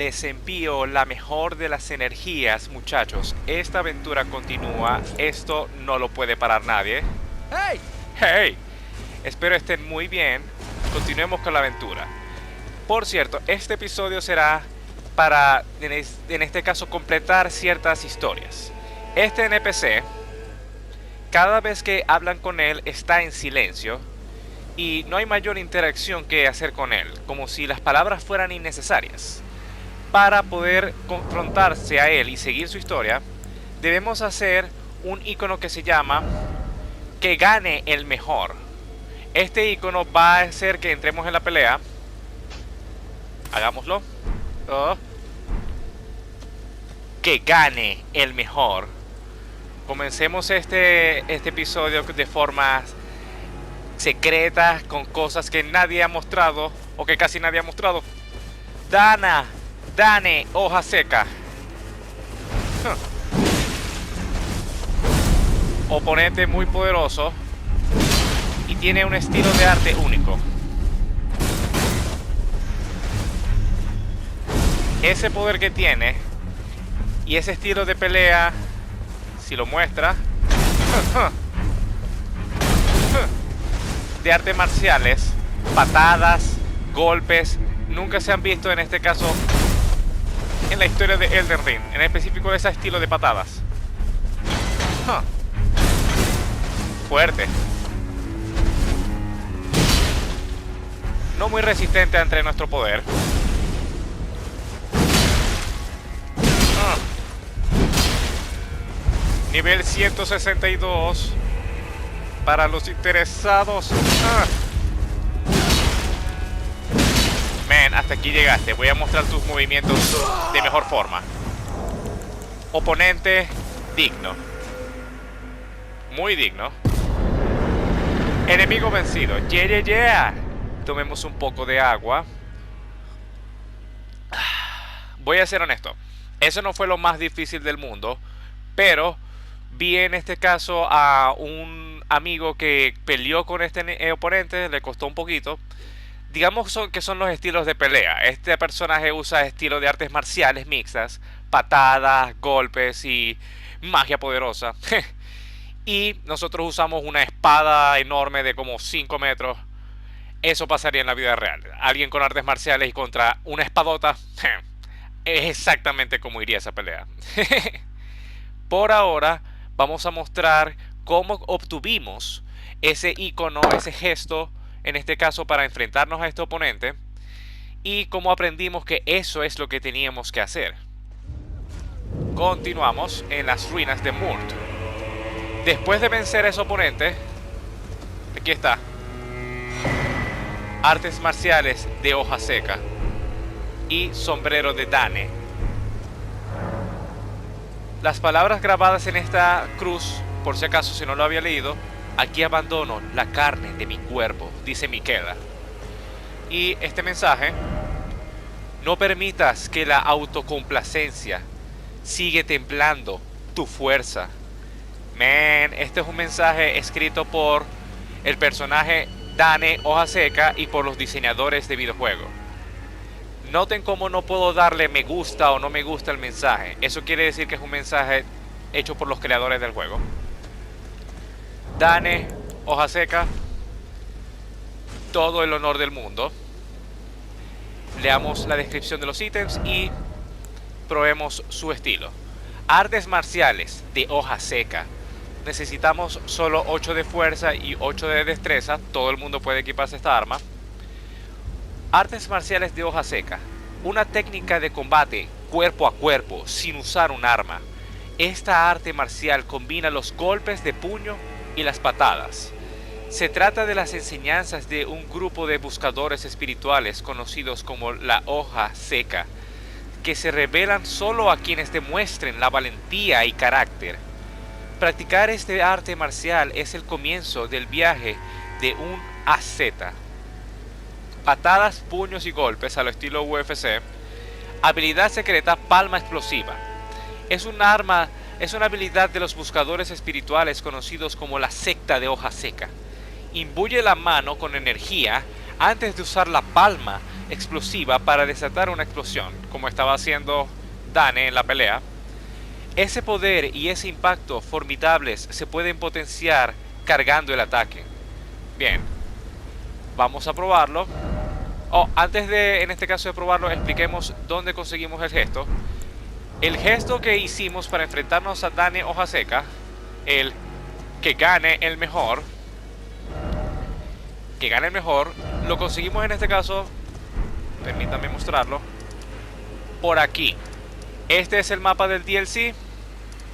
les envío la mejor de las energías, muchachos. Esta aventura continúa, esto no lo puede parar nadie. ¡Hey! ¡Hey! Espero estén muy bien, continuemos con la aventura. Por cierto, este episodio será para, en este caso, completar ciertas historias. Este NPC, cada vez que hablan con él, está en silencio y no hay mayor interacción que hacer con él, como si las palabras fueran innecesarias. Para poder confrontarse a él y seguir su historia, debemos hacer un icono que se llama que gane el mejor. Este icono va a hacer que entremos en la pelea. Hagámoslo. Oh. Que gane el mejor. Comencemos este episodio de forma secreta, con cosas que nadie ha mostrado, o que casi nadie ha mostrado. Dane, hoja seca. Oponente muy poderoso y tiene un estilo de arte único. Ese poder que tiene y ese estilo de pelea, si lo muestra, de artes marciales, patadas, golpes, nunca se han visto en este caso en la historia de Elden Ring, en específico ese estilo de patadas. Fuerte. No muy resistente ante nuestro poder. Nivel 162 para los interesados. Man, hasta aquí llegaste. Voy a mostrar tus movimientos de mejor forma. Oponente digno. Muy digno. Enemigo vencido. Yeah. Tomemos un poco de agua. Voy a ser honesto. Eso no fue lo más difícil del mundo. Pero vi en este caso a un amigo que peleó con este oponente. Le costó un poquito. Digamos que son los estilos de pelea. Este personaje usa estilos de artes marciales mixtas. Patadas, golpes y magia poderosa. Y nosotros usamos una espada enorme de como 5 metros. Eso pasaría en la vida real. Alguien con artes marciales y contra una espadota. Es exactamente como iría esa pelea. Por ahora vamos a mostrar cómo obtuvimos ese icono, ese gesto, en este caso para enfrentarnos a este oponente, y cómo aprendimos que eso es lo que teníamos que hacer. Continuamos en las ruinas de Murt. Después de vencer a ese oponente, aquí está. Artes marciales de hoja seca y sombrero de Dane. Las palabras grabadas en esta cruz, por si acaso si no lo había leído: aquí abandono la carne de mi cuerpo, dice Miquela. Y este mensaje: no permitas que la autocomplacencia sigue templando tu fuerza. Man, este es un mensaje escrito por el personaje Dane Hoja Seca y por los diseñadores de videojuegos. Noten cómo no puedo darle me gusta o no me gusta el mensaje. Eso quiere decir que es un mensaje hecho por los creadores del juego. Dane Hoja Seca, todo el honor del mundo. Leamos la descripción de los ítems y probemos su estilo. Artes marciales de hoja seca. Necesitamos solo 8 de fuerza y 8 de destreza. Todo el mundo puede equiparse esta arma. Artes marciales de hoja seca. Una técnica de combate cuerpo a cuerpo sin usar un arma. Esta arte marcial combina los golpes de puño y las patadas. Se trata de las enseñanzas de un grupo de buscadores espirituales conocidos como la hoja seca, que se revelan solo a quienes demuestren la valentía y carácter. Practicar este arte marcial es el comienzo del viaje de un AZ. Patadas, puños y golpes a lo estilo UFC. Habilidad secreta palma explosiva. Es una habilidad de los buscadores espirituales conocidos como la secta de hoja seca. Imbuye la mano con energía antes de usar la palma explosiva para desatar una explosión, como estaba haciendo Dane en la pelea. Ese poder y ese impacto formidables se pueden potenciar cargando el ataque. Bien, vamos a probarlo. Antes de, en este caso de probarlo, expliquemos dónde conseguimos el gesto. El gesto que hicimos para enfrentarnos a Dane Hoja Seca, el que gane el mejor, lo conseguimos en este caso, permítanme mostrarlo, por aquí. Este es el mapa del DLC.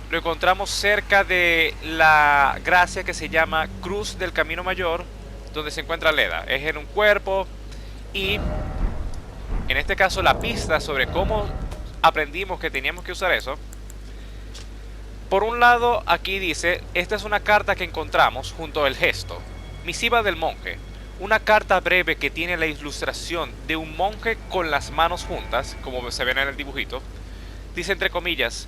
Lo encontramos cerca de la gracia que se llama Cruz del Camino Mayor, donde se encuentra Leda. Es en un cuerpo. Y en este caso la pista sobre cómo aprendimos que teníamos que usar eso. Por un lado, aquí dice, esta es una carta que encontramos junto al gesto. Misiva del monje. Una carta breve que tiene la ilustración de un monje con las manos juntas, como se ven en el dibujito. Dice entre comillas,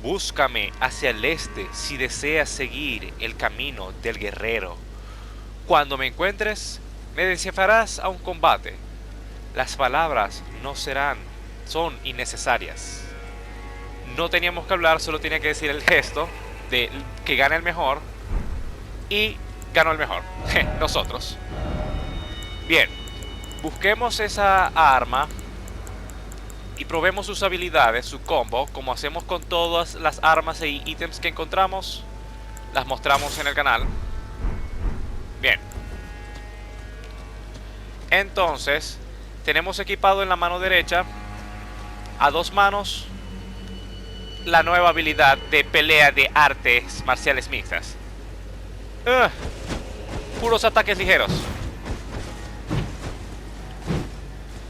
búscame hacia el este si deseas seguir el camino del guerrero. Cuando me encuentres, me desafiarás a un combate. Las palabras son innecesarias. No teníamos que hablar, solo tenía que decir el gesto de que gane el mejor. Y ganó el mejor. Nosotros. Bien, busquemos esa arma y probemos sus habilidades, su combo, como hacemos con todas las armas e ítems que encontramos. Las mostramos en el canal. Bien. Entonces, tenemos equipado en la mano derecha, a 2 manos, la nueva habilidad de pelea de artes marciales mixtas. Puros ataques ligeros.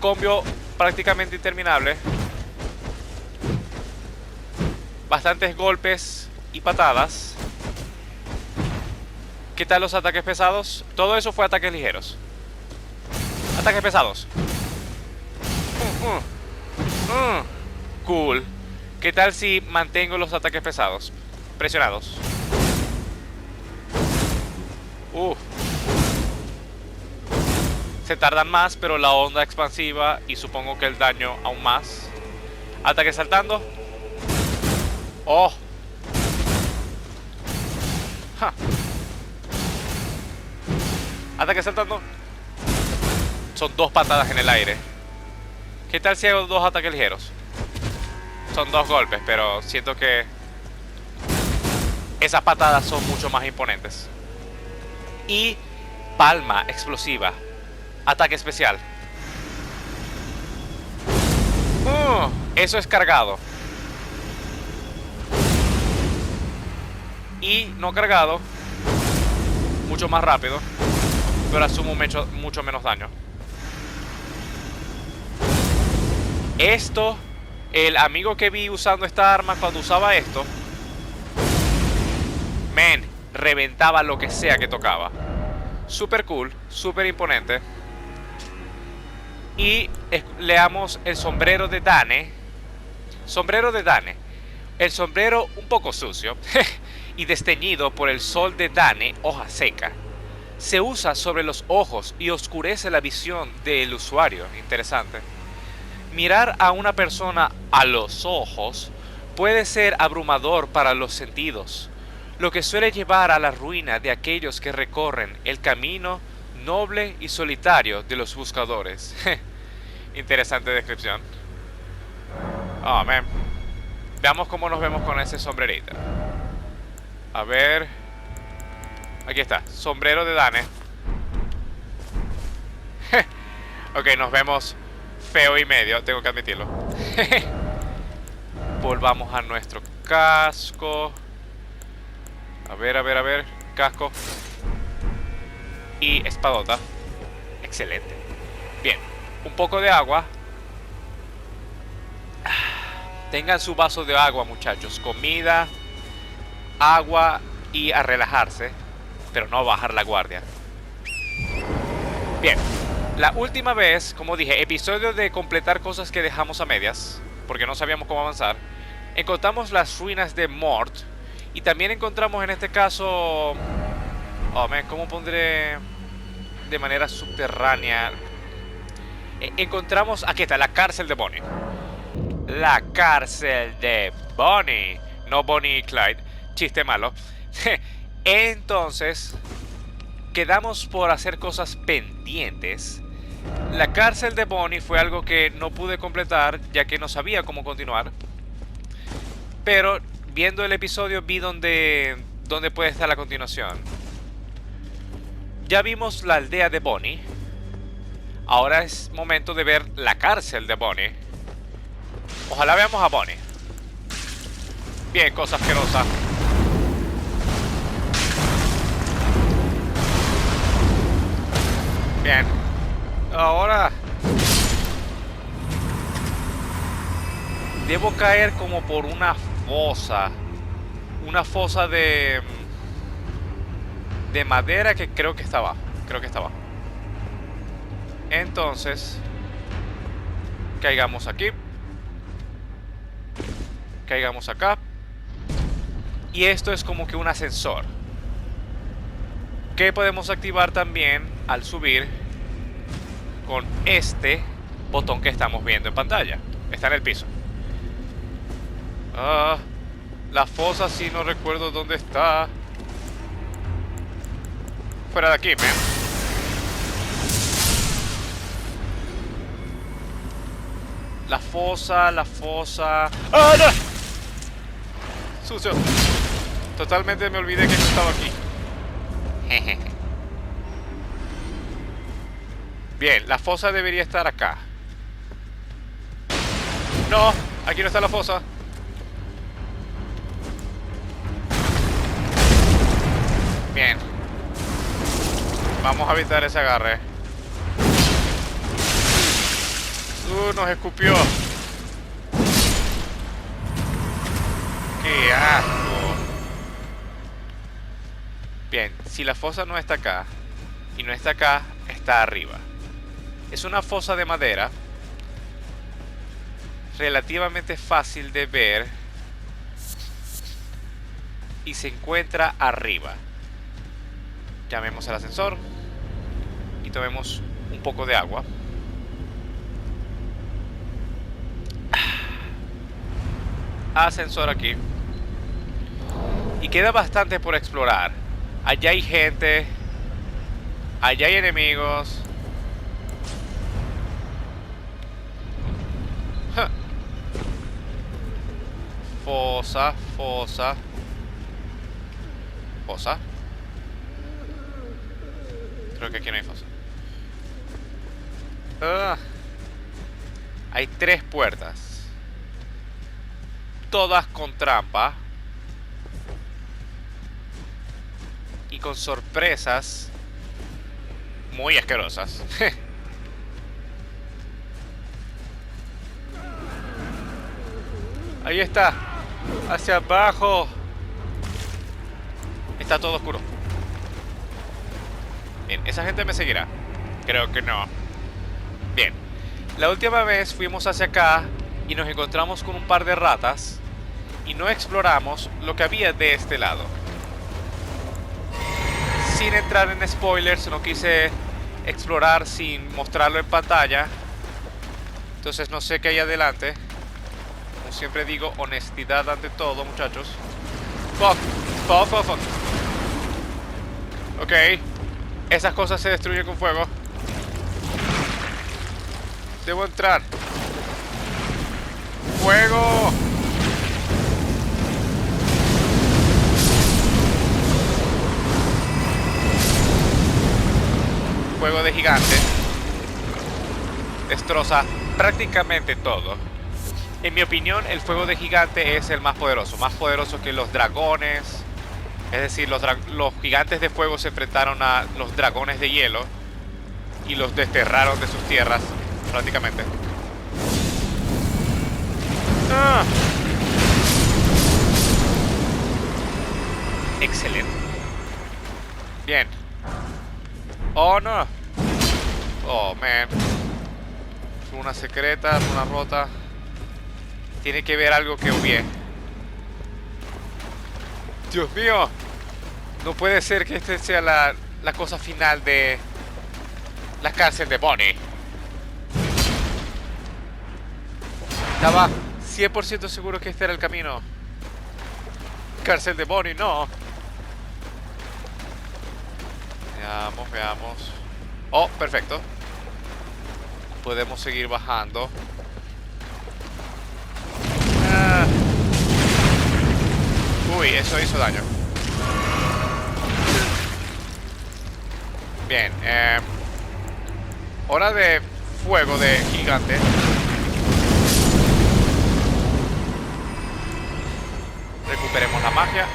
Combo prácticamente interminable. Bastantes golpes y patadas. ¿Qué tal los ataques pesados? Todo eso fue ataques ligeros. Ataques pesados. Cool. ¿Qué tal si mantengo los ataques pesados? Presionados. Se tardan más, pero la onda expansiva y supongo que el daño aún más. Ataque saltando. ¡Oh! ¡Ja! Ataque saltando. Son 2 patadas en el aire. ¿Qué tal si hago 2 ataques ligeros? Son 2 golpes, pero siento que esas patadas son mucho más imponentes. Y palma explosiva. Ataque especial. Eso es cargado. Y no cargado, mucho más rápido, pero asumo mucho menos daño. Esto, el amigo que vi usando esta arma cuando usaba esto, reventaba lo que sea que tocaba. Super cool, super imponente. Y leamos el sombrero de Dane. Sombrero de Dane. El sombrero un poco sucio y desteñido por el sol de Dane, hoja seca. Se usa sobre los ojos y oscurece la visión del usuario. Interesante. Mirar a una persona a los ojos puede ser abrumador para los sentidos, lo que suele llevar a la ruina de aquellos que recorren el camino noble y solitario de los buscadores. Interesante descripción. Oh, man. Veamos cómo nos vemos con ese sombrerito. A ver. Aquí está, sombrero de Dane. Ok, nos vemos feo y medio, tengo que admitirlo. Volvamos a nuestro casco. A ver, casco. Y espadota. Excelente. Bien, un poco de agua. Tengan su vaso de agua, muchachos. Comida, agua y a relajarse, pero no a bajar la guardia. Bien, la última vez, como dije, episodio de completar cosas que dejamos a medias, porque no sabíamos cómo avanzar. Encontramos las ruinas de Mort. Y también encontramos en este caso... ¿Cómo pondré de manera subterránea? Encontramos, aquí está, la cárcel de Bonnie. La cárcel de Bonnie. No Bonnie y Clyde. Chiste malo. Entonces, quedamos por hacer cosas pendientes. La cárcel de Bonnie fue algo que no pude completar ya que no sabía cómo continuar. Pero viendo el episodio vi dónde puede estar la continuación. Ya vimos la aldea de Bonnie. Ahora es momento de ver la cárcel de Bonnie. Ojalá veamos a Bonnie. Bien, cosa asquerosa. Bien. Ahora debo caer como por una fosa. Una fosa de madera que creo que está abajo. Creo que está abajo. Entonces, caigamos aquí. Caigamos acá. Y esto es como que un ascensor que podemos activar también al subir con este botón que estamos viendo en pantalla. Está en el piso. La fosa sí no recuerdo dónde está. Fuera de aquí, man. La fosa. ¡Ah, no! Sucio. Totalmente me olvidé que no estaba aquí. Bien, la fosa debería estar acá. No, aquí no está la fosa. Bien. Vamos a evitar ese agarre. Nos escupió. ¡Qué asco! Bien, si la fosa no está acá y no está acá, está arriba. Es una fosa de madera relativamente fácil de ver y se encuentra arriba. Llamemos al ascensor y tomemos un poco de agua. Ascensor aquí. Y queda bastante por explorar. Allá hay gente. Allá hay enemigos. Fosa. Creo que aquí no hay fosa. Hay 3 puertas. Todas con trampa. Y con sorpresas muy asquerosas. Ahí está. Hacia abajo. Está todo oscuro. Bien, ¿esa gente me seguirá? Creo que no. Bien. La última vez fuimos hacia acá y nos encontramos con un par de ratas y no exploramos lo que había de este lado. Sin entrar en spoilers, no quise explorar sin mostrarlo en pantalla. Entonces no sé qué hay adelante. Como siempre digo, honestidad ante todo, muchachos. Fuck. Ok. Esas cosas se destruyen con fuego. Debo entrar. ¡Fuego! Fuego de gigante. Destroza prácticamente todo. En mi opinión, el fuego de gigante es el más poderoso. Más poderoso que los dragones. Es decir, los gigantes de fuego se enfrentaron a los dragones de hielo y los desterraron de sus tierras, prácticamente. Excelente. Bien. Oh, no. Oh, man. Una secreta, una rota. Tiene que ver algo que obvié. Dios mío. No puede ser que este sea la cosa final de la cárcel de Bonnie. Estaba 100% seguro que este era el camino. Cárcel de Bonnie, no. Veamos, veamos. Oh, perfecto. Podemos seguir bajando. Ah. Uy, eso hizo daño. Bien, hora de fuego de gigante. Recuperemos la magia.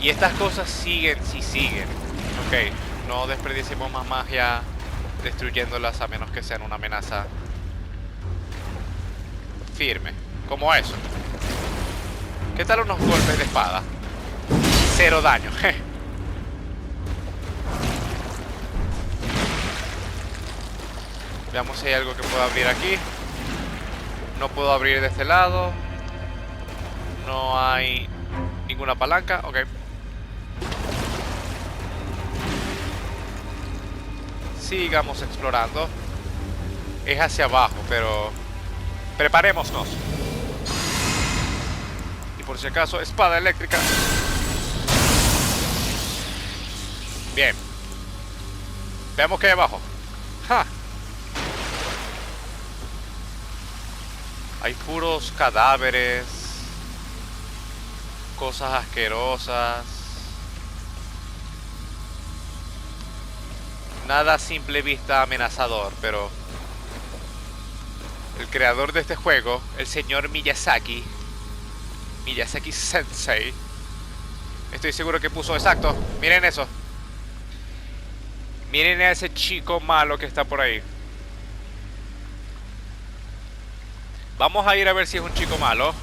Y estas cosas siguen, si siguen. Ok, no desperdiciemos más magia destruyéndolas a menos que sean una amenaza firme, como eso. ¿Qué tal unos golpes de espada? 0 daño. Veamos si hay algo que pueda abrir aquí. No puedo abrir de este lado. No hay ninguna palanca. Ok. Sigamos explorando. Es hacia abajo, pero preparémonos. Y por si acaso, espada eléctrica. Bien. Veamos qué hay abajo. ¡Ja! Hay puros cadáveres, cosas asquerosas. Nada a simple vista amenazador, pero el creador de este juego, el señor Miyazaki Sensei, estoy seguro que puso exacto. Miren eso. Miren a ese chico malo que está por ahí. Vamos a ir a ver si es un chico malo.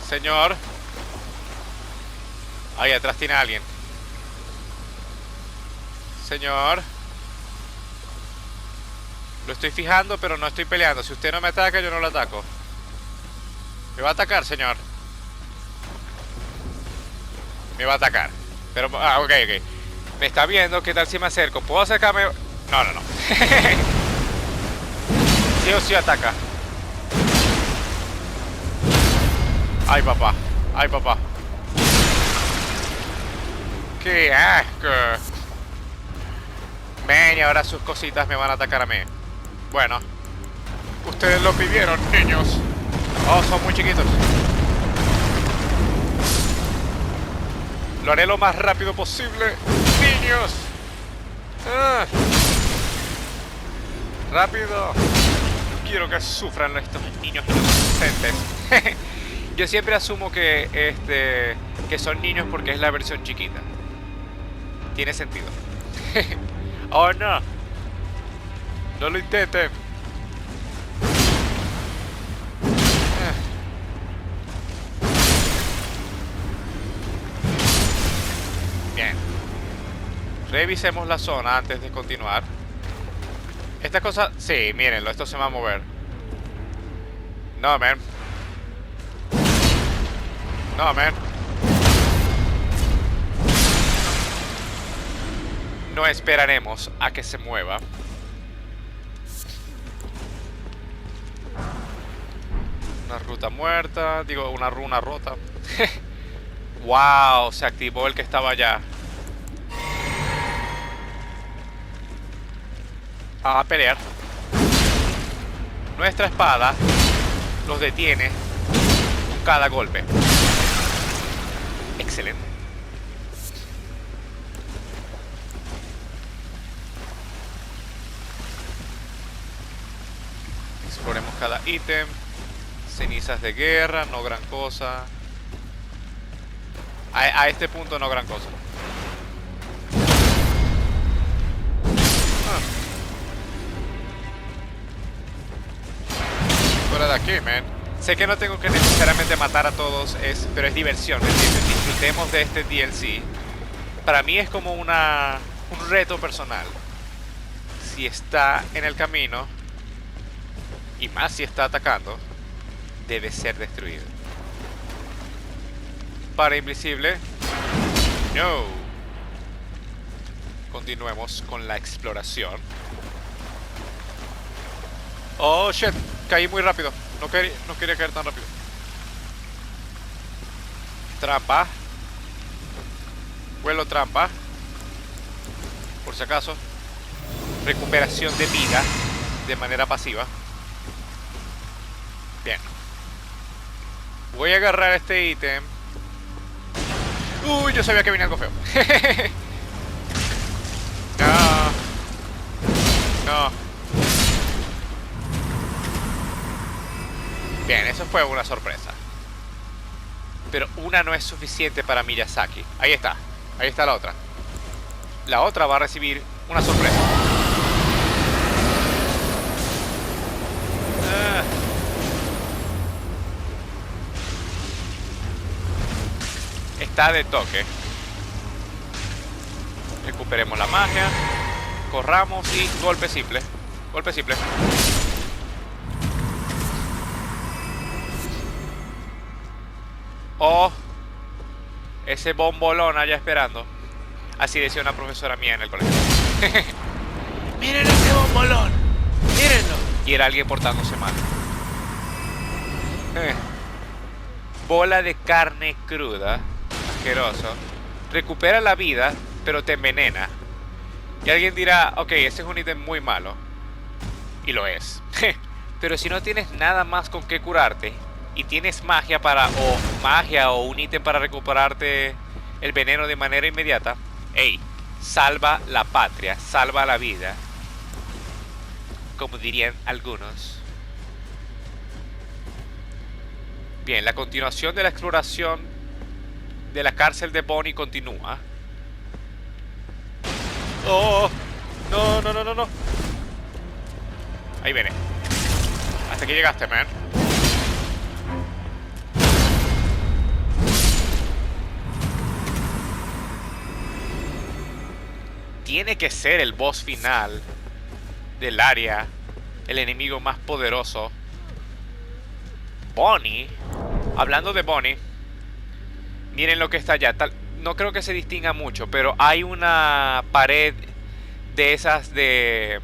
Señor. Ahí atrás tiene a alguien. Señor. Lo estoy fijando, pero no estoy peleando. Si usted no me ataca, yo no lo ataco. Me va a atacar, señor. Me va a atacar. Pero, ok. Me está viendo. ¿Qué tal si me acerco? ¿Puedo acercarme? No. Sí o sí ataca. Ay, papá. Qué asco. Ven, y ahora sus cositas me van a atacar a mí. Bueno. Ustedes lo pidieron, niños. Oh, son muy chiquitos. Lo haré lo más rápido posible. Niños. Rápido. Quiero que sufran estos niños inocentes. Yo siempre asumo que que son niños porque es la versión chiquita. Tiene sentido. Oh, no. No lo intenten. Bien. Revisemos la zona antes de continuar. Esta cosa... Sí, mírenlo, esto se va a mover. No, man. No esperaremos a que se mueva. Una ruta muerta. Digo, una runa rota. Wow, se activó el que estaba allá. A pelear. Nuestra espada los detiene con cada golpe. Excelente. Exploremos cada ítem. Cenizas de guerra, no gran cosa. A este punto no gran cosa. Fuera de aquí, man. Sé que no tengo que necesariamente matar a todos, pero es diversión, ¿me entiendes? Disfrutemos de este DLC. Para mí es como un reto personal. Si está en el camino, y más si está atacando, debe ser destruido. Para invisible. No. Continuemos con la exploración. Oh, shit. Caí muy rápido. No quería caer tan rápido. Trampa. Vuelo trampa. Por si acaso. Recuperación de vida de manera pasiva. Bien. Voy a agarrar este ítem. Uy, yo sabía que venía algo feo. No. No. Bien, eso fue una sorpresa. Pero una no es suficiente para Miyazaki. Ahí está. Ahí está la otra. La otra va a recibir una sorpresa. Está de toque. Recuperemos la magia. Corramos y golpe simple. Golpe simple. Oh, ese bombolón allá esperando. Así decía una profesora mía en el colegio. Miren ese bombolón. Mírenlo. Y era alguien portándose mal. Bola de carne cruda. Asqueroso. Recupera la vida, pero te envenena. Y alguien dirá, ok, ese es un ítem muy malo. Y lo es. Pero si no tienes nada más con qué curarte y tienes magia o un ítem para recuperarte el veneno de manera inmediata, hey, salva la patria, salva la vida, como dirían algunos. Bien, la continuación de la exploración de la cárcel de Bonnie continúa. Oh, no, no, no, no, no. Ahí viene. Hasta aquí llegaste, man. Tiene que ser el boss final del área, el enemigo más poderoso. Bonnie. Hablando de Bonnie, miren lo que está allá. No creo que se distinga mucho, pero hay una pared de esas de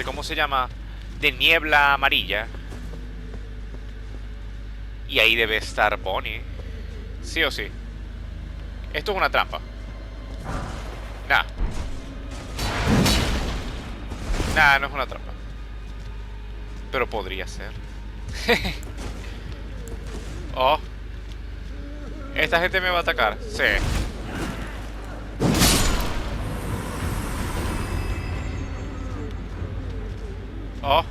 ¿cómo se llama? De niebla amarilla. Y ahí debe estar Bonnie. Sí o sí. Esto es una trampa. Nah. Nah, no es una trampa. Pero podría ser. Oh. Esta gente me va a atacar. Sí. Oh.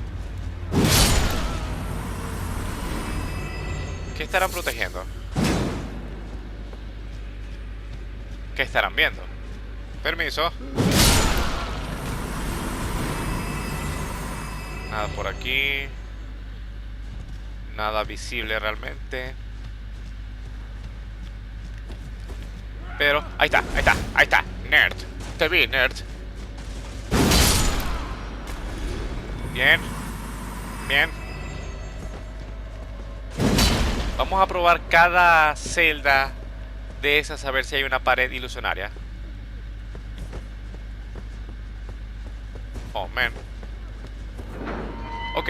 ¿Qué estarán protegiendo? ¿Qué estarán viendo? Permiso. Nada por aquí. Nada visible realmente. Pero, ahí está, ahí está, ahí está. Nerd. Te vi, nerd. Bien. Bien. Vamos a probar cada celda de esas a ver si hay una pared ilusionaria. Oh, man. Ok.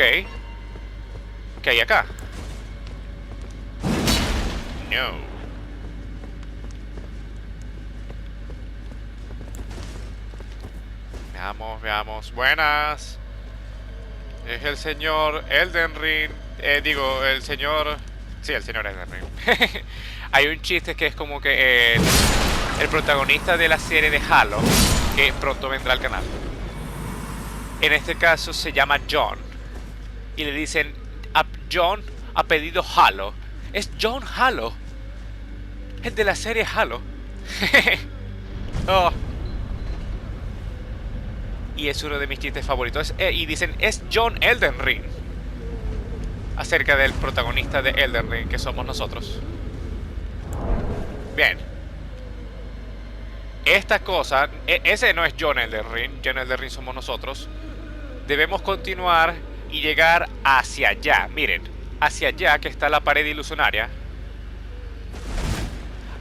¿Qué hay acá? No. Veamos, veamos. Buenas. Es el señor Elden Ring. Digo, el señor... Sí, el señor Elden Ring. Hay un chiste que es como que el protagonista de la serie de Halo, que pronto vendrá al canal. En este caso se llama John. Y le dicen, John ha pedido Halo. Es John Halo. El de la serie Halo. Oh. Y es uno de mis chistes favoritos. Y dicen, es John Elden Ring. Acerca del protagonista de Elden Ring, que somos nosotros. Bien. Esta cosa, ese no es John Elden Ring. John Elden Ring somos nosotros. Debemos continuar y llegar hacia allá. Miren, hacia allá que está la pared ilusionaria.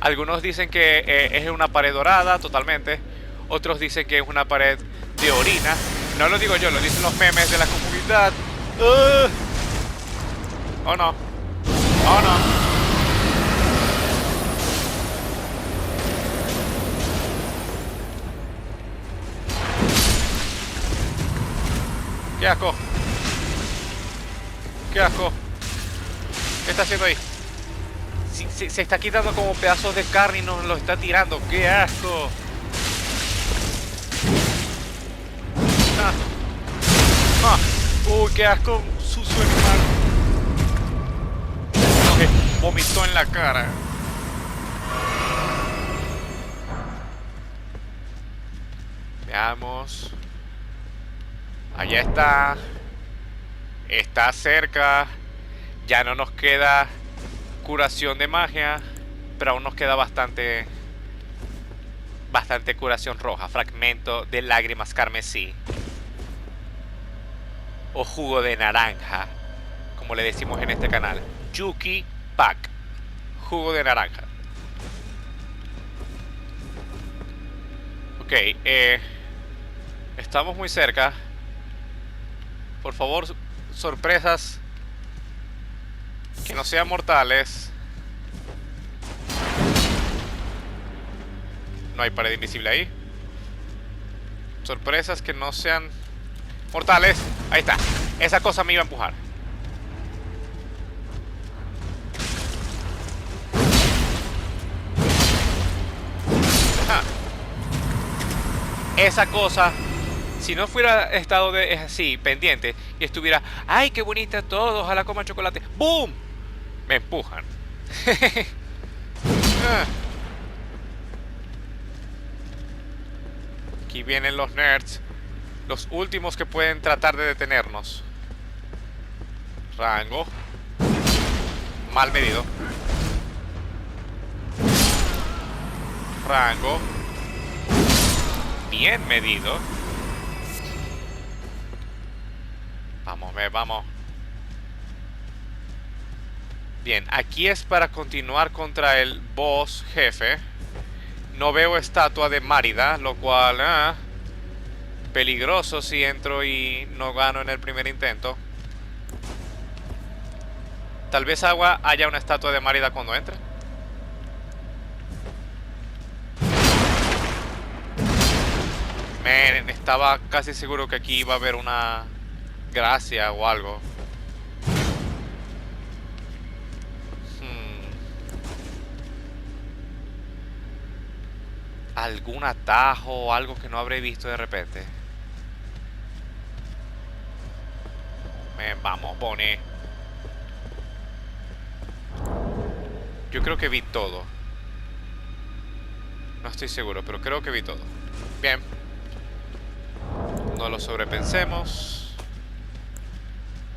Algunos dicen que es una pared dorada totalmente. Otros dicen que es una pared de orina. No lo digo yo, lo dicen los memes de la comunidad. Oh no. Oh no. ¡Qué asco! ¡Qué asco! ¿Qué está haciendo ahí? Se está quitando como pedazos de carne y nos lo está tirando. ¡Qué asco! Ah. Ah. ¡Uy, qué asco! Sucio animal. Okay. Vomitó en la cara. Veamos. Allá está. Está cerca. Ya no nos queda curación de magia, pero aún nos queda bastante curación roja. Fragmento de lágrimas carmesí, o jugo de naranja, como le decimos en este canal. Yuki Pack, jugo de naranja. Ok, estamos muy cerca. Por favor, sorpresas que no sean mortales. No hay pared invisible ahí. Sorpresas que no sean mortales. Ahí está. Esa cosa me iba a empujar. Ajá. Esa cosa, si no fuera estado de así, pendiente, y estuviera, ay, qué bonita todo, ojalá coma chocolate, ¡boom! Me empujan. Aquí vienen los nerds, los últimos que pueden tratar de detenernos. Rango. Mal medido. Rango. Bien medido. Vamos, vamos. Bien, aquí es para continuar contra el boss jefe. No veo estatua de Márida, lo cual... peligroso si entro y no gano en el primer intento. Tal vez haya una estatua de Márida cuando entre. Estaba casi seguro que aquí iba a haber una gracia o algo. Algún atajo o algo que no habré visto de repente. Vamos, Bonnie. Yo creo que vi todo. No estoy seguro, pero creo que vi todo. Bien. No lo sobrepensemos.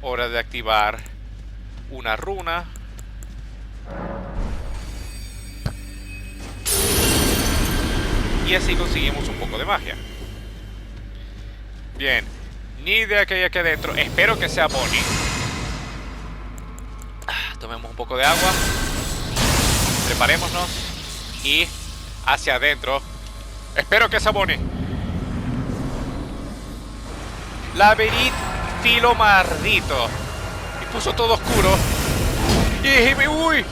Hora de activar una runa. Y así conseguimos un poco de magia. Bien. Ni idea que hay aquí adentro. Espero que sea Bonnie. Tomemos un poco de agua. Preparémonos. Y hacia adentro. Espero que sea Bonnie. Laberinto filo maldito. Y puso todo oscuro. Y uy.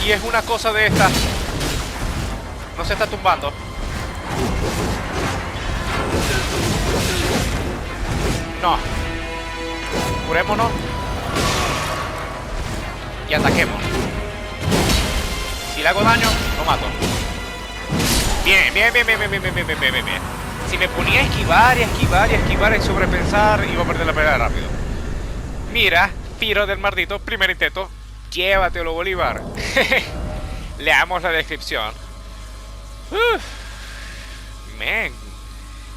Y es una cosa de esta. No se está tumbando. No. Curémonos. Y ataquemos. Si le hago daño, lo mato. Bien. Si me ponía a esquivar y sobrepensar, iba a perder la pelea rápido. Mira, Filo del Maldito, primer intento. Llévatelo, Bolívar. Leamos la descripción. Man,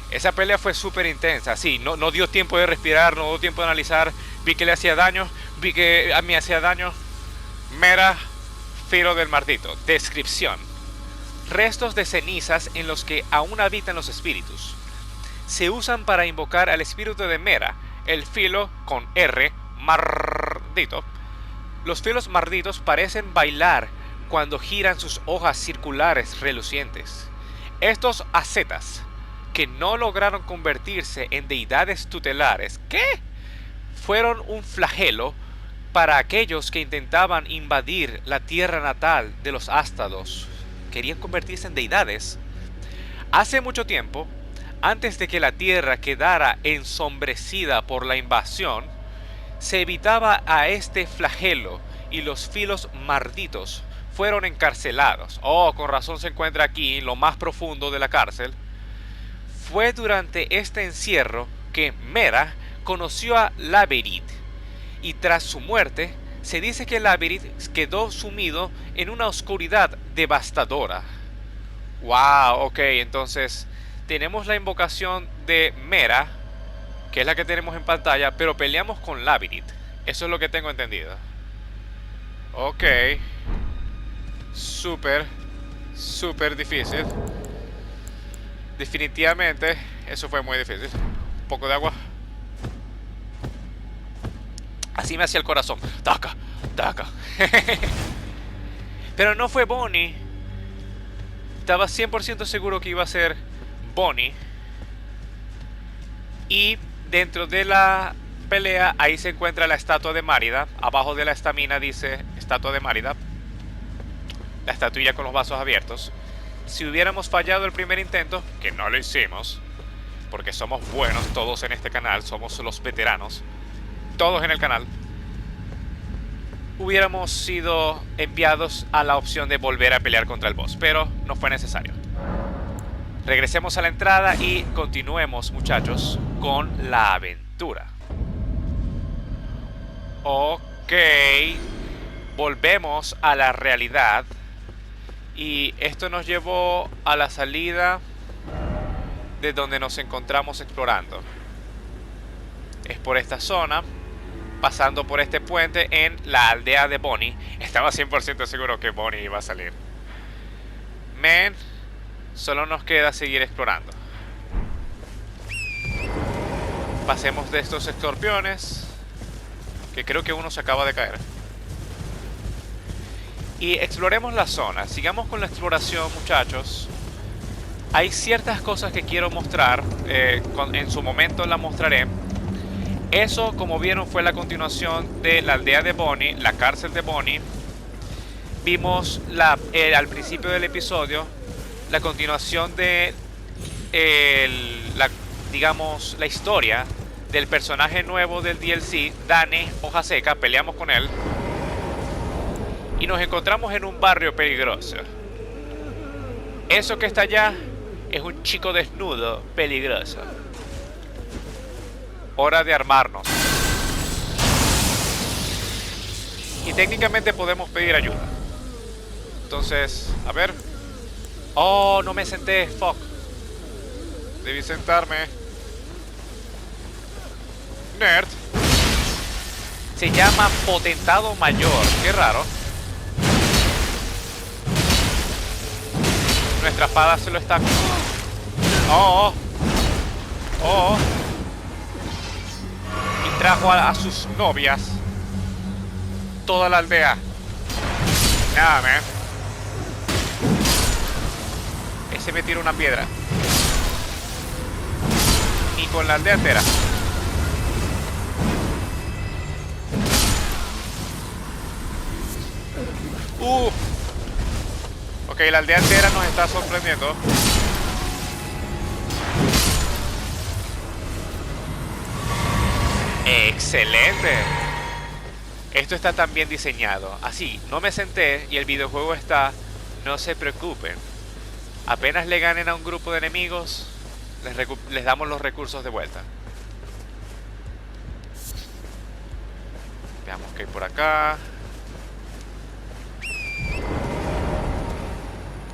esa pelea fue súper intensa. Sí, no dio tiempo de respirar, no dio tiempo de analizar. Vi que le hacía daño, vi que a mí hacía daño. Mera, Filo del Maldito. Descripción: restos de cenizas en los que aún habitan los espíritus. Se usan para invocar al espíritu de Mera, el filo con R, maldito. Los filos malditos parecen bailar cuando giran sus hojas circulares relucientes. Estos ascetas que no lograron convertirse en deidades tutelares, ¿qué? Fueron un flagelo para aquellos que intentaban invadir la tierra natal de los Ástados. Querían convertirse en deidades. Hace mucho tiempo, antes de que la tierra quedara ensombrecida por la invasión, se evitaba a este flagelo y los filos malditos fueron encarcelados. Oh, con razón se encuentra aquí, en lo más profundo de la cárcel. Fue durante este encierro que Mera conoció a Labyrinth, y tras su muerte, se dice que Labyrinth quedó sumido en una oscuridad devastadora. Wow, ok, entonces tenemos la invocación de Mera, que es la que tenemos en pantalla, pero peleamos con Labyrinth. Eso es lo que tengo entendido. Ok. Súper, súper difícil. Definitivamente, eso fue muy difícil. Un poco de agua. Así me hacía el corazón. Taca, taca. Pero no fue Bonnie. Estaba 100% seguro que iba a ser Bonnie. Y dentro de la pelea, ahí se encuentra la estatua de Márida. Abajo de la estamina dice estatua de Márida. La estatuilla con los vasos abiertos. Si hubiéramos fallado el primer intento, que no lo hicimos, porque somos buenos todos en este canal, somos los veteranos, todos en el canal, hubiéramos sido enviados a la opción de volver a pelear contra el boss, pero no fue necesario. Regresemos a la entrada y continuemos, muchachos, con la aventura. Ok, volvemos a la realidad. Y esto nos llevó a la salida de donde nos encontramos explorando. Es por esta zona, pasando por este puente en la aldea de Bonnie. Estaba 100% seguro que Bonnie iba a salir. Men, solo nos queda seguir explorando. Pasemos de estos escorpiones, que creo que uno se acaba de caer. Y exploremos la zona. Sigamos con la exploración, muchachos. Hay ciertas cosas que quiero mostrar. En su momento la mostraré. Eso, como vieron, fue la continuación de la aldea de Bonnie, la cárcel de Bonnie. Vimos al principio del episodio la continuación de digamos, la historia del personaje nuevo del DLC, Dane Hojaseca. Peleamos con él y nos encontramos en un barrio peligroso. Eso que está allá es un chico desnudo peligroso. Hora de armarnos. Y técnicamente podemos pedir ayuda. Entonces, a ver. Oh, no me senté, fuck. Debí sentarme. Nerd. Se llama Potentado Mayor. Qué raro. Nuestra espada se lo está... Oh, oh. Y trajo a sus novias. Toda la aldea. Nada, man. Ese me tira una piedra. Y con la aldea entera. Ok, la aldea entera nos está sorprendiendo. ¡Excelente! Esto está tan bien diseñado. Así, no me senté y el videojuego está... No se preocupen. Apenas le ganen a un grupo de enemigos, les damos los recursos de vuelta. Veamos qué hay por acá.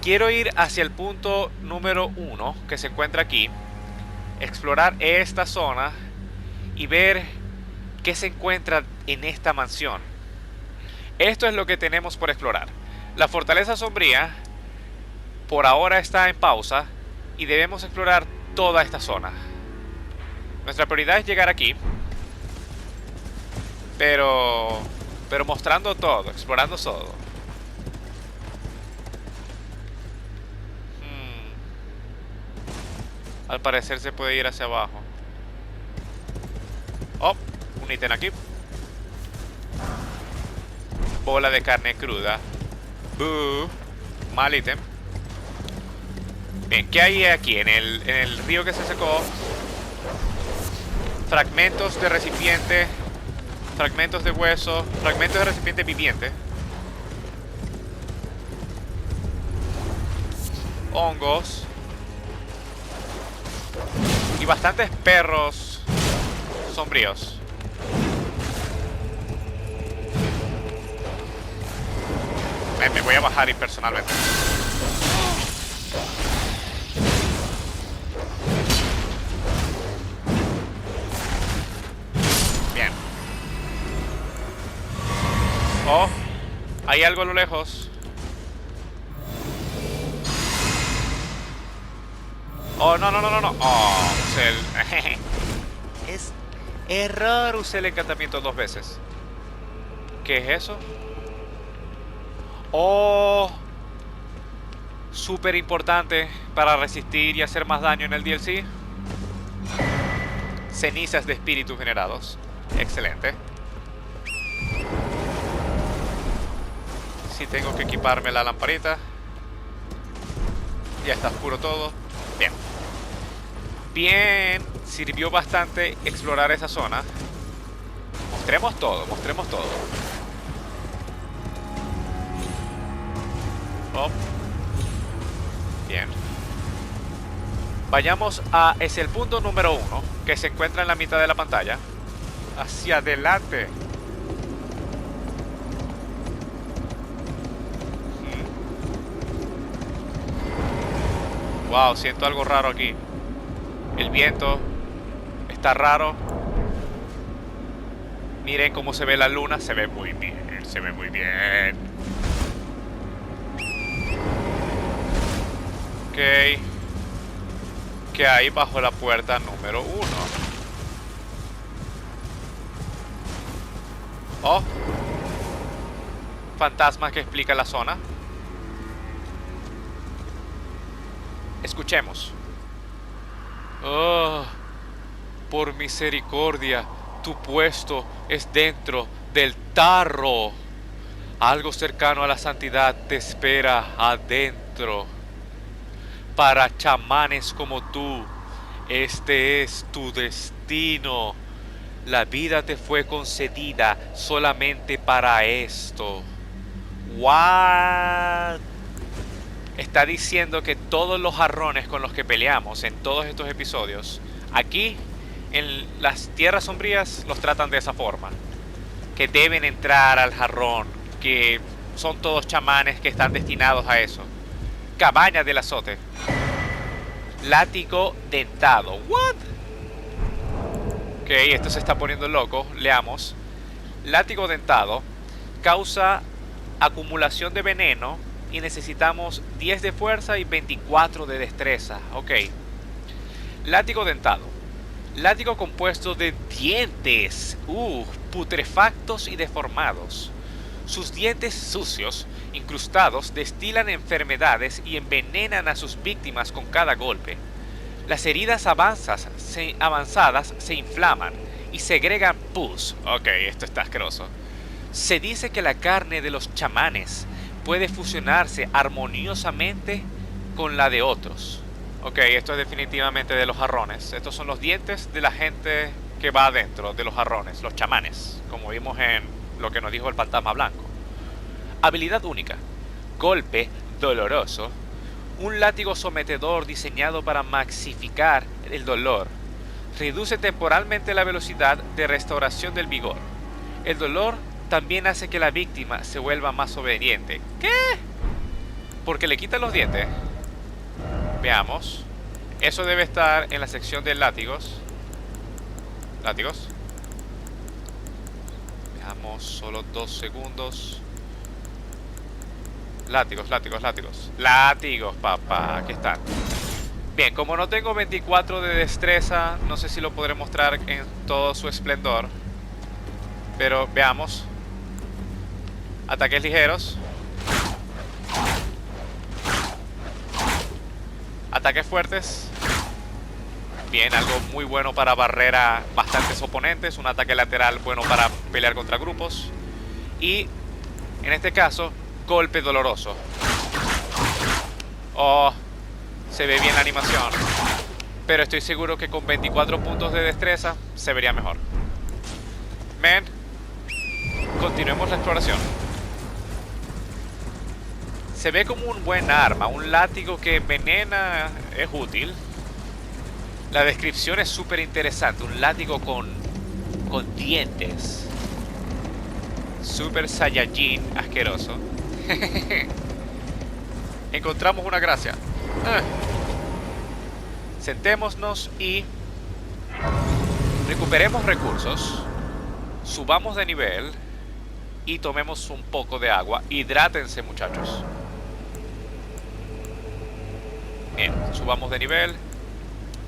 Quiero ir hacia el punto número 1 que se encuentra aquí. Explorar esta zona y ver qué se encuentra en esta mansión. Esto es lo que tenemos por explorar. La fortaleza sombría por ahora está en pausa y debemos explorar toda esta zona. Nuestra prioridad es llegar aquí, pero mostrando todo, explorando todo. Al parecer se puede ir hacia abajo. Oh, un ítem aquí. Bola de carne cruda. Buh. Mal ítem. Bien, ¿qué hay aquí? En el río que se secó. Fragmentos de recipiente. Fragmentos de hueso. Fragmentos de recipiente viviente. Hongos. Y bastantes perros sombríos. Me voy a bajar impersonalmente. Bien. Oh, hay algo a lo lejos. Oh, no, no, no, no, no. Oh, usé el... Es error, usé el encantamiento 2 veces. ¿Qué es eso? Oh, súper importante para resistir y hacer más daño en el DLC. Cenizas de espíritus generados. Excelente. Si tengo que equiparme la lamparita. Ya está oscuro todo. Bien. Bien. Sirvió bastante explorar esa zona. Mostremos todo, mostremos todo. Oh. Bien. Vayamos a... Es el punto número 1, que se encuentra en la mitad de la pantalla. Hacia adelante. Wow, siento algo raro aquí. El viento está raro. Miren cómo se ve la luna. Se ve muy bien, se ve muy bien. Ok. ¿Qué hay bajo la puerta número 1? Oh. Fantasma que explica la zona. Escuchemos. Oh, por misericordia, tu puesto es dentro del tarro. Algo cercano a la santidad te espera adentro. Para chamanes como tú, este es tu destino. La vida te fue concedida solamente para esto. What? Está diciendo que todos los jarrones con los que peleamos en todos estos episodios, aquí en las tierras sombrías los tratan de esa forma. Que deben entrar al jarrón, que son todos chamanes que están destinados a eso. Cabaña del azote. Látigo dentado. What? Ok, esto se está poniendo loco. Leamos. Látigo dentado causa acumulación de veneno y necesitamos 10 de fuerza y 24 de destreza. Ok. Látigo dentado. Látigo compuesto de dientes. Putrefactos y deformados. Sus dientes sucios, incrustados, destilan enfermedades y envenenan a sus víctimas con cada golpe. Las heridas avanzadas se inflaman y segregan pus. Ok, esto está asqueroso. Se dice que la carne de los chamanes puede fusionarse armoniosamente con la de otros. Ok, esto es definitivamente de los jarrones. Estos son los dientes de la gente que va adentro de los jarrones, los chamanes, como vimos en lo que nos dijo el fantasma blanco. Habilidad única. Golpe doloroso. Un látigo sometedor diseñado para maxificar el dolor. Reduce temporalmente la velocidad de restauración del vigor. El dolor también hace que la víctima se vuelva más obediente. ¿Qué? Porque le quitan los dientes. Veamos. Eso debe estar en la sección de látigos. Látigos. Veamos, solo 2 segundos. Látigos, látigos, látigos. Látigos, papá. Aquí están. Bien, como no tengo 24 de destreza, no sé si lo podré mostrar en todo su esplendor. Pero veamos. Ataques ligeros. Ataques fuertes. Bien, algo muy bueno para barrer a bastantes oponentes. Un ataque lateral bueno para pelear contra grupos. Y, en este caso, golpe doloroso. Oh, se ve bien la animación. Pero estoy seguro que con 24 puntos de destreza se vería mejor. Men, continuemos la exploración. Se ve como un buen arma. Un látigo que envenena es útil. La descripción es súper interesante. Un látigo con dientes. Super Saiyajin asqueroso. Encontramos una gracia. Sentémonos y recuperemos recursos. Subamos de nivel y tomemos un poco de agua. Hidrátense, muchachos. Bien, subamos de nivel.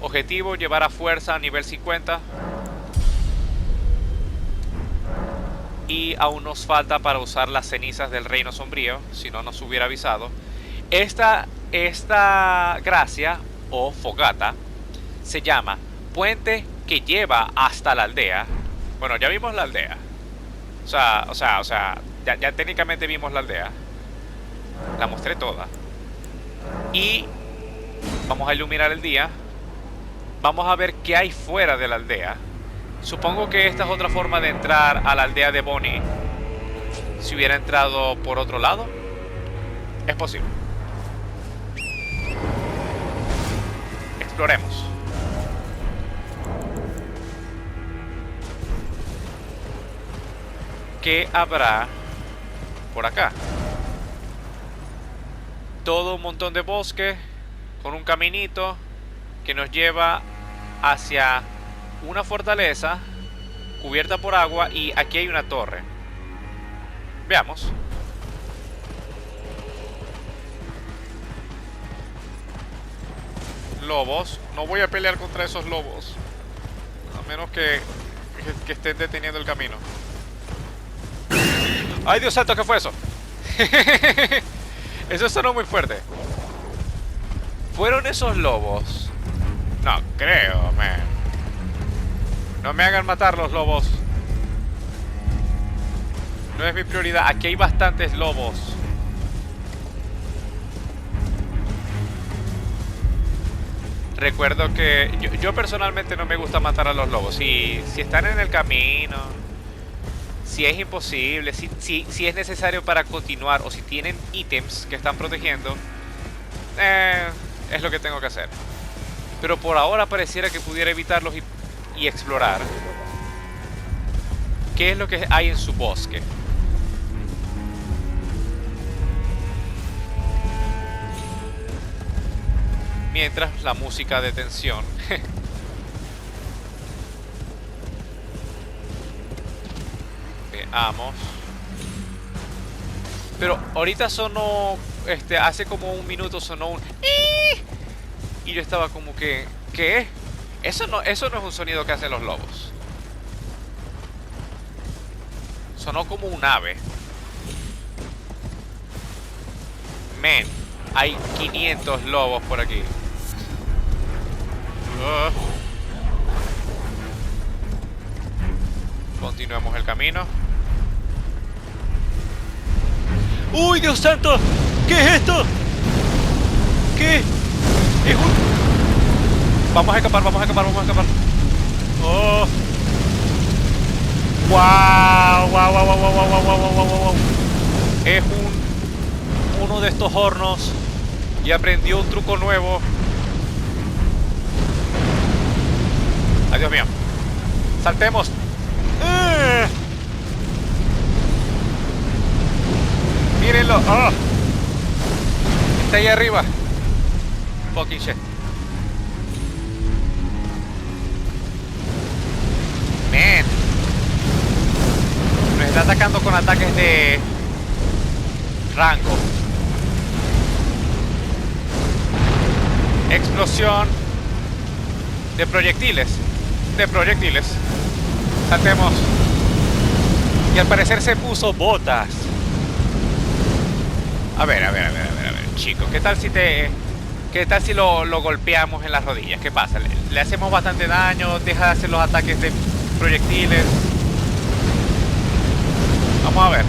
Objetivo, llevar a fuerza a nivel 50. Y aún nos falta para usar las cenizas del reino sombrío. Si no nos hubiera avisado. Esta gracia o fogata se llama puente que lleva hasta la aldea. Bueno, ya vimos la aldea. O sea, ya técnicamente vimos la aldea. La mostré toda. Y vamos a iluminar el día. Vamos a ver qué hay fuera de la aldea. Supongo que esta es otra forma de entrar a la aldea de Bonnie. Si hubiera entrado por otro lado, es posible. Exploremos. ¿Qué habrá por acá? Todo un montón de bosque con un caminito que nos lleva hacia una fortaleza cubierta por agua y aquí hay una torre. Veamos. Lobos. No voy a pelear contra esos lobos. A menos que estén deteniendo el camino. ¡Ay, Dios santo! ¿Qué fue eso? Eso sonó muy fuerte. ¿Fueron esos lobos? No creo, man. No me hagan matar los lobos. No es mi prioridad. Aquí hay bastantes lobos. Recuerdo que yo personalmente no me gusta matar a los lobos. Si están en el camino, si es imposible, si es necesario para continuar, o si tienen ítems que están protegiendo, es lo que tengo que hacer. Pero por ahora pareciera que pudiera evitarlos y explorar qué es lo que hay en su bosque. Mientras la música de tensión. Veamos. Pero ahorita sonó, hace como un minuto sonó un y yo estaba como que, ¿qué? Eso no es un sonido que hacen los lobos. Sonó como un ave. Men, hay 500 lobos por aquí. Continuemos el camino. ¡Uy, Dios santo! ¿Qué es esto? ¿Qué? Es un... Vamos a escapar. ¡Oh! ¡Wow! Es uno de estos hornos y aprendió un truco nuevo. ¡Ay, Dios mío! ¡Saltemos! ¡Mírenlo! ¡Oh! Está ahí arriba. Fucking shit. Man. Nos está atacando con ataques de rango. Explosión de proyectiles. Saltemos. Y al parecer se puso botas. A ver, chicos, ¿qué tal si te ¿Qué tal si lo golpeamos en las rodillas? ¿Qué pasa? Le hacemos bastante daño, deja de hacer los ataques de proyectiles. Vamos a ver.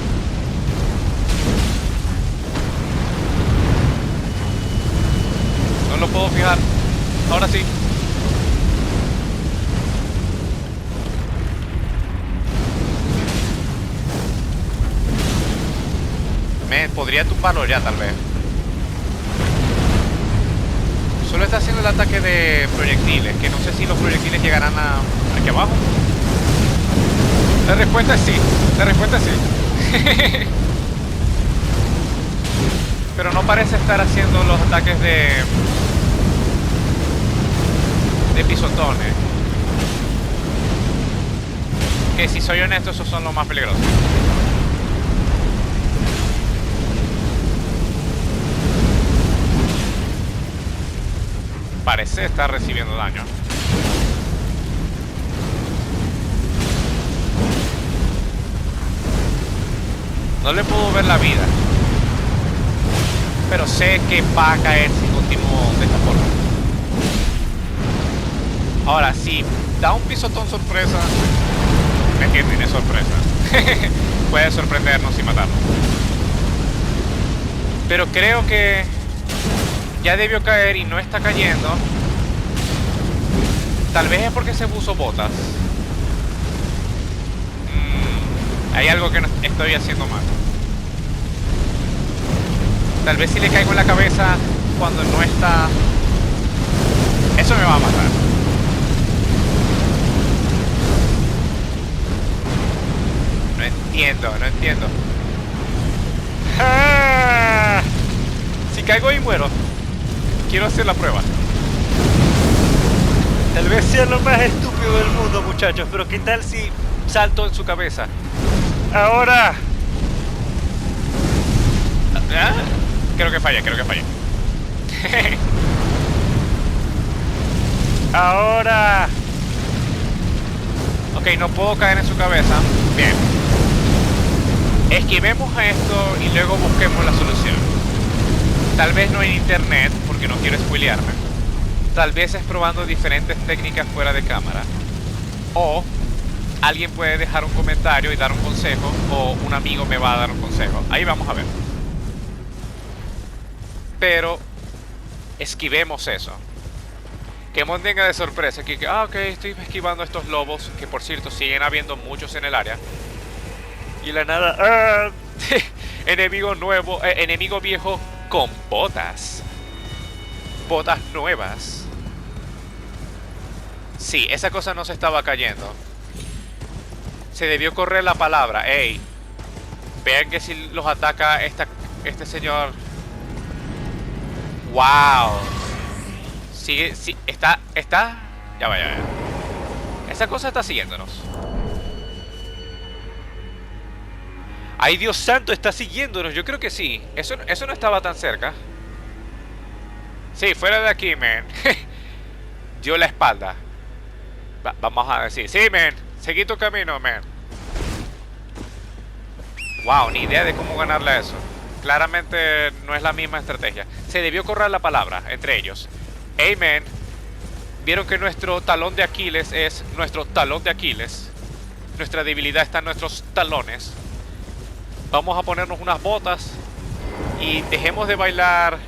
No lo puedo fijar. Ahora sí. Podría tumbarlo ya, tal vez. Solo está haciendo el ataque de proyectiles, que no sé si los proyectiles llegarán aquí abajo. La respuesta es sí. La respuesta es sí. Pero no parece estar haciendo los ataques de pisotones. Que si soy honesto, esos son los más peligrosos. Parece estar recibiendo daño. No le puedo ver la vida, pero sé que va a caer si continúo de esta forma. Ahora, si da un pisotón sorpresa, ¿me entienden? Es sorpresa. Puede sorprendernos y matarnos. Pero creo que ya debió caer y no está cayendo. Tal vez es porque se puso botas. Hay algo que no estoy haciendo mal. Tal vez si le caigo en la cabeza cuando no está... Eso me va a matar. No entiendo. ¡Ah! Si caigo y muero. Quiero hacer la prueba. Tal vez sea lo más estúpido del mundo, muchachos, pero ¿qué tal si salto en su cabeza? Ahora. ¿Ah? Creo que fallé. Ahora. Ok, no puedo caer en su cabeza. Bien. Esquivemos a esto y luego busquemos la solución. Tal vez no en internet, porque no quiero spoilearme. Tal vez es probando diferentes técnicas fuera de cámara. O alguien puede dejar un comentario y dar un consejo, o un amigo me va a dar un consejo. Ahí vamos a ver. Pero esquivemos eso. Que mantenga de sorpresa que ok, estoy esquivando a estos lobos, que por cierto siguen habiendo muchos en el área. Y la nada, enemigo nuevo, enemigo viejo con botas. Botas nuevas. Sí, esa cosa no se estaba cayendo. Se debió correr la palabra. Ey, vean que si los ataca este señor. Wow. Sigue, sí, está. Ya va. Esa cosa está siguiéndonos. Ay, Dios santo, está siguiéndonos. Yo creo que sí. Eso no estaba tan cerca. Sí, fuera de aquí, man. Dio la espalda. Vamos a decir. Sí, man. Seguí tu camino, man. Wow, ni idea de cómo ganarle a eso. Claramente no es la misma estrategia. Se debió correr la palabra entre ellos. Hey, man. Vieron que nuestro talón de Aquiles es nuestro talón de Aquiles. Nuestra debilidad está en nuestros talones. Vamos a ponernos unas botas y dejemos de bailar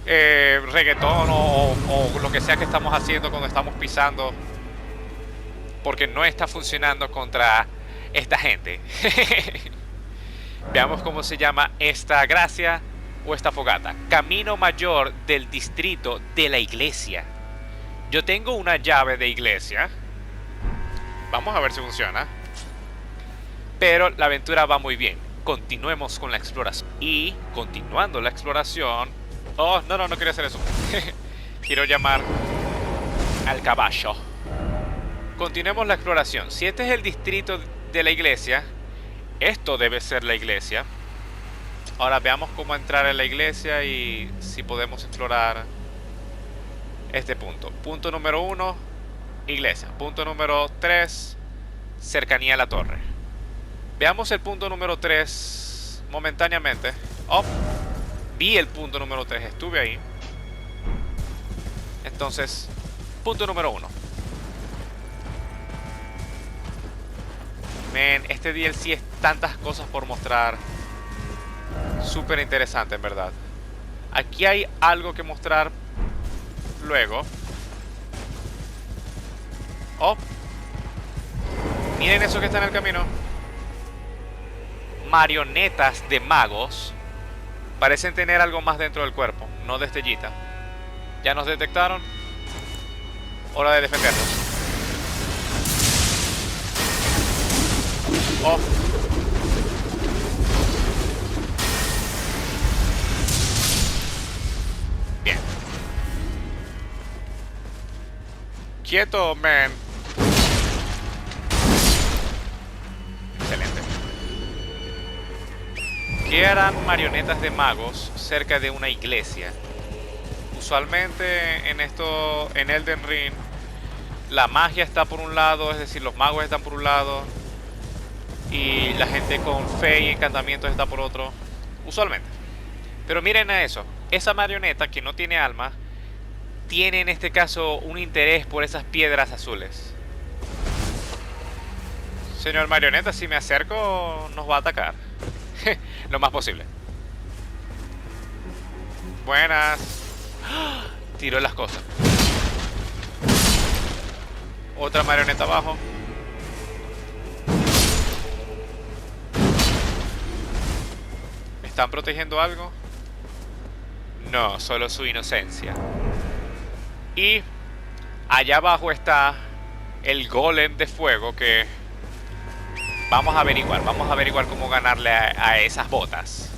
reggaetón o lo que sea que estamos haciendo cuando estamos pisando, porque no está funcionando contra esta gente. Veamos cómo se llama esta gracia o esta fogata. Camino mayor del distrito de la iglesia. Yo tengo una llave de iglesia. Vamos a ver si funciona. Pero la aventura va muy bien. Continuemos con la exploración. Y continuando la exploración... Oh, no quería hacer eso. Quiero llamar al caballo. Continuemos la exploración. Si este es el distrito de la iglesia, esto debe ser la iglesia. Ahora veamos cómo entrar en la iglesia y si podemos explorar este punto. Punto número 1, iglesia. Punto número 3, cercanía a la torre. Veamos el punto número 3 momentáneamente. Oh, vi el punto número 3, estuve ahí. Entonces, punto número 1. Man, este DLC es tantas cosas por mostrar. Súper interesante, en verdad. Aquí hay algo que mostrar luego. Oh, miren eso que está en el camino. Marionetas de magos. Parecen tener algo más dentro del cuerpo, no destellita. Ya nos detectaron. Hora de defendernos. Oh. Bien. Quieto, man. Excelente. ¿Qué harán marionetas de magos cerca de una iglesia? Usualmente en Elden Ring, la magia está por un lado, es decir, los magos están por un lado, y la gente con fe y encantamientos está por otro. Usualmente. Pero miren a eso. Esa marioneta que no tiene alma tiene en este caso un interés por esas piedras azules. Señor marioneta, si me acerco nos va a atacar. Lo más posible. Buenas. Tiró las cosas. Otra marioneta abajo. ¿Están protegiendo algo? No, solo su inocencia. Y allá abajo está el golem de fuego que vamos a averiguar cómo ganarle a esas botas.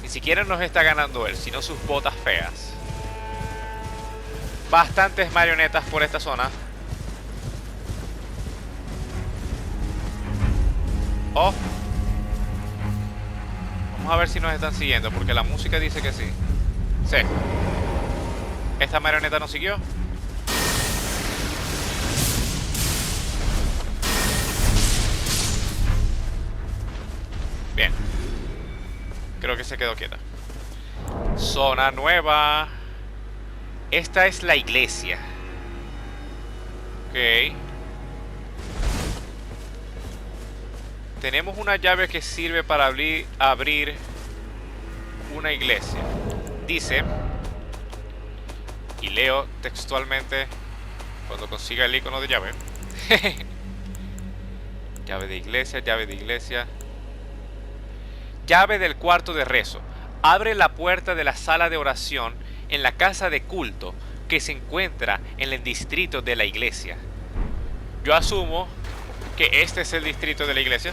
Ni siquiera nos está ganando él, sino sus botas feas. Bastantes marionetas por esta zona. Oh. Vamos a ver si nos están siguiendo, porque la música dice que sí. Sí. Esta marioneta nos siguió. Bien. Creo que se quedó quieta. Zona nueva. Esta es la iglesia. Ok. Tenemos una llave que sirve para abrir una iglesia. Dice, y leo textualmente cuando consiga el icono de llave. Llave de iglesia, llave de iglesia. Llave del cuarto de rezo. Abre la puerta de la sala de oración en la casa de culto que se encuentra en el distrito de la iglesia. Yo asumo que este es el distrito de la iglesia.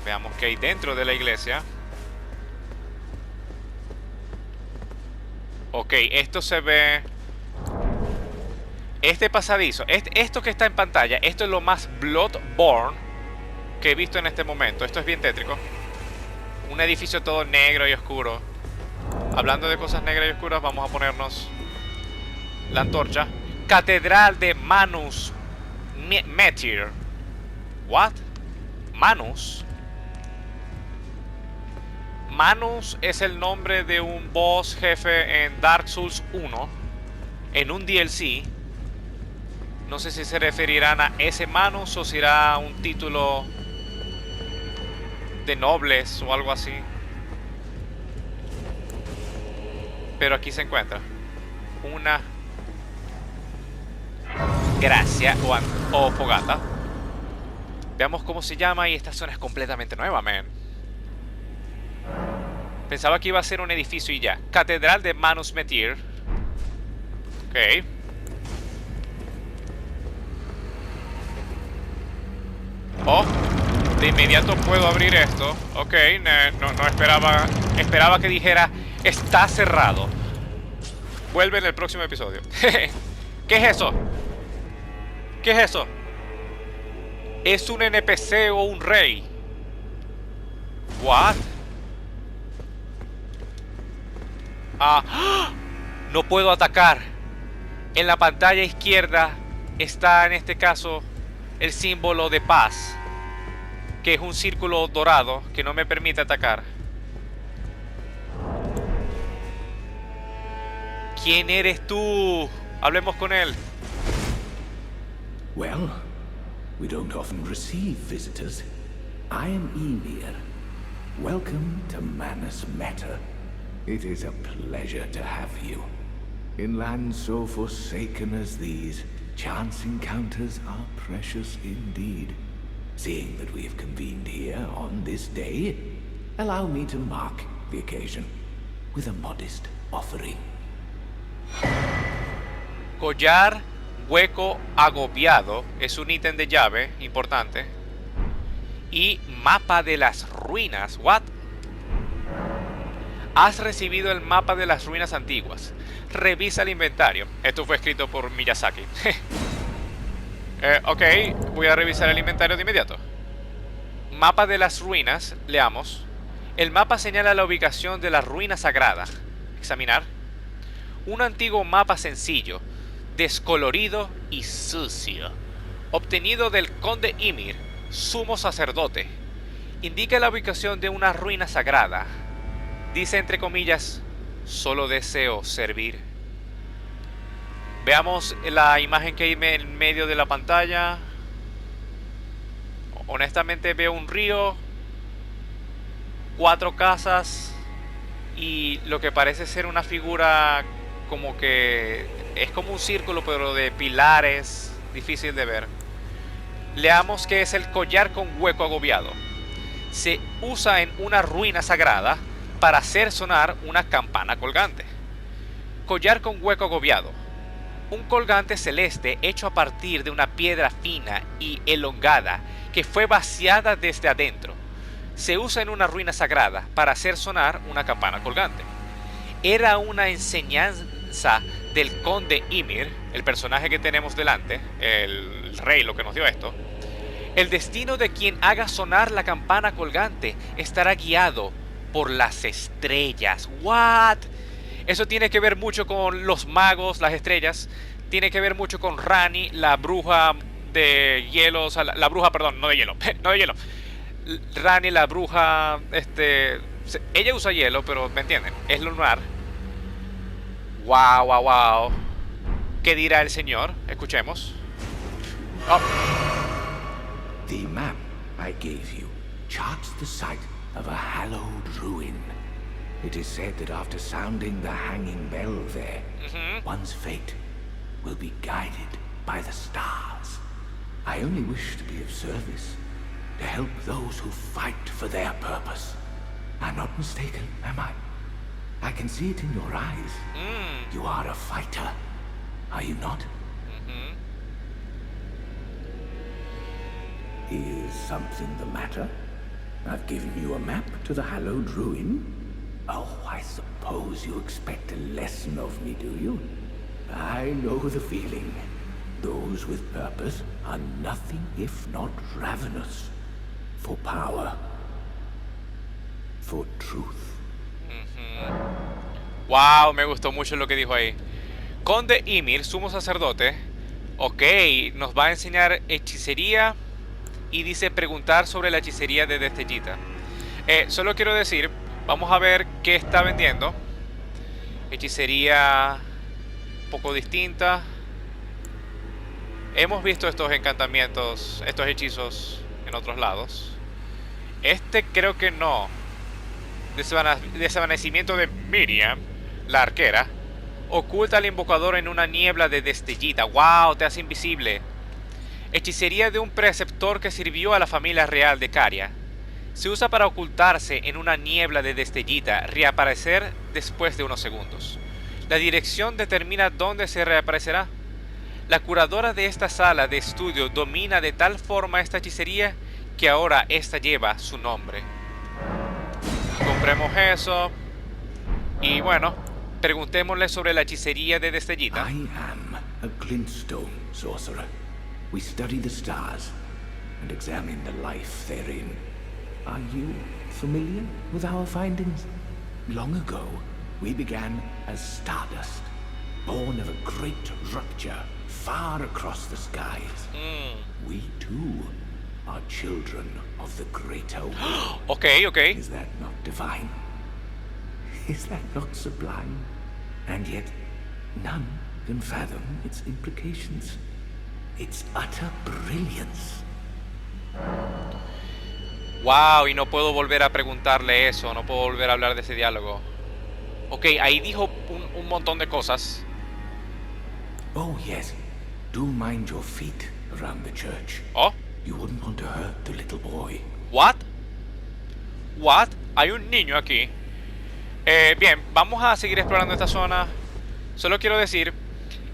Veamos qué hay dentro de la iglesia. Ok, esto se ve... Este pasadizo, esto que está en pantalla, esto es lo más Bloodborne que he visto en este momento. Esto es bien tétrico. Un edificio todo negro y oscuro. Hablando de cosas negras y oscuras, vamos a ponernos la antorcha. Catedral de Manus Metyr. What? Manus. Manus es el nombre de un boss jefe en Dark Souls 1, en un DLC. No sé si se referirán a ese Manus o será un título de nobles o algo así. Pero aquí se encuentra una gracia o fogata. Veamos cómo se llama, y esta zona es completamente nueva, man. Pensaba que iba a ser un edificio y ya. Catedral de Manus Metyr. Ok. Oh, de inmediato puedo abrir esto. Ok, no esperaba. Esperaba que dijera está cerrado. Vuelve en el próximo episodio. ¿Qué es eso? ¿Qué es eso? ¿Es un NPC o un rey? What? ¡Ah! No puedo atacar. En la pantalla izquierda está en este caso el símbolo de paz. que es un círculo dorado que no me permite atacar. ¿Quién eres tú? Hablemos con él. Well, we don't often receive visitors. I am Ymir. Welcome to Manus Meta. It is a pleasure to have you. In lands so forsaken as these, chance encounters are precious indeed. Seeing that we have convened here on this day, allow me to mark the occasion with a modest offering. Collar hueco agobiado es un ítem de llave importante. Y mapa de las ruinas. ¿What? Has recibido el mapa de las ruinas antiguas. Revisa el inventario. Esto fue escrito por Miyazaki. Ok, voy a revisar el inventario de inmediato. Mapa de las ruinas. Leamos. El mapa señala la ubicación de la ruina sagrada. Examinar. Un antiguo mapa sencillo, descolorido y sucio, obtenido del conde Ymir, sumo sacerdote. Indica la ubicación de una ruina sagrada. Dice entre comillas, solo deseo servir. Veamos la imagen que hay en medio de la pantalla. Honestamente veo un río, 4 casas y lo que parece ser una figura como que es como un círculo pero de pilares, difícil de ver. Leamos que es el collar con hueco agobiado. Se usa en una ruina sagrada para hacer sonar una campana colgante. Collar con hueco agobiado. Un colgante celeste hecho a partir de una piedra fina y elongada que fue vaciada desde adentro. Se usa en una ruina sagrada para hacer sonar una campana colgante. Era una enseñanza del conde Ymir, el personaje que tenemos delante, el rey, lo que nos dio esto. El destino de quien haga sonar la campana colgante estará guiado por las estrellas. ¿What? Eso tiene que ver mucho con los magos, las estrellas. Tiene que ver mucho con Rani, la bruja de hielo. O sea, la bruja, perdón, no de hielo. No de hielo. Rani, la bruja, ella usa hielo, pero me entienden, es lunar. Wow, wow, wow. ¿Qué dirá el señor? Escuchemos. Oh. The map I gave you charts the site of a hallowed ruin. It is said that after sounding the hanging bell there, one's fate will be guided by the stars. I only wish to be of service, to help those who fight for their purpose. I'm not mistaken, am I? I can see it in your eyes. You are a fighter, are you not? Is something the matter? I've given you a map to the hallowed ruin. Oh, I suppose you expect a lesson of me, do you? I know the feeling. Those with purpose are nothing if not ravenous. For power. For truth. Wow, me gustó mucho lo que dijo ahí. Conde Ymir, sumo sacerdote. Ok, nos va a enseñar hechicería. Y dice preguntar sobre la hechicería de Destellita. Solo quiero decir, vamos a ver qué está vendiendo. Hechicería un poco distinta. Hemos visto estos encantamientos, estos hechizos en otros lados. Este creo que no. Desvanecimiento de Miriam, la arquera. Oculta al invocador en una niebla de Destellita. ¡Wow! Te hace invisible. Hechicería de un preceptor que sirvió a la familia real de Caria. Se usa para ocultarse en una niebla de Destellita, reaparecer después de unos segundos. La dirección determina dónde se reaparecerá. La curadora de esta sala de estudio domina de tal forma esta hechicería que ahora esta lleva su nombre. Compremos eso. Y bueno, preguntémosle sobre la hechicería de Destellita. I am a glintstone sorcerer. We study the stars and examine the life therein. Are you familiar with our findings? Long ago, we began as stardust, born of a great rupture far across the skies. We too are children of the greater will. Okay. Is that not divine? Is that not sublime? And yet, none can fathom its implications. Its utter brilliance. Wow, y no puedo volver a preguntarle eso, no puedo volver a hablar de ese diálogo. Ok, ahí dijo un montón de cosas. Oh, yes. Do mind your feet around the church. Oh. You wouldn't want to hurt the little boy. What? What? Hay un niño aquí. Bien, vamos a seguir explorando esta zona. Solo quiero decir,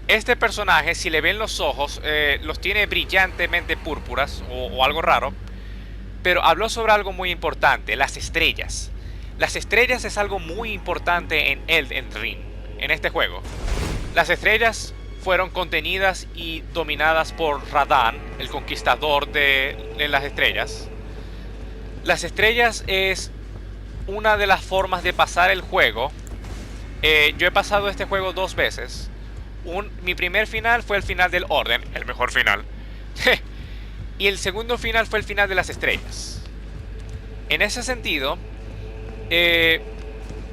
este personaje, si le ven los ojos, los tiene brillantemente púrpuras o algo raro. Pero habló sobre algo muy importante, las estrellas. Las estrellas es algo muy importante en Elden Ring, en este juego. Las estrellas fueron contenidas y dominadas por Radahn, el conquistador de las estrellas. Las estrellas es una de las formas de pasar el juego. Yo he pasado este juego 2 veces. Mi primer final fue el final del Orden, el mejor final. Y el segundo final fue el final de las estrellas. En ese sentido,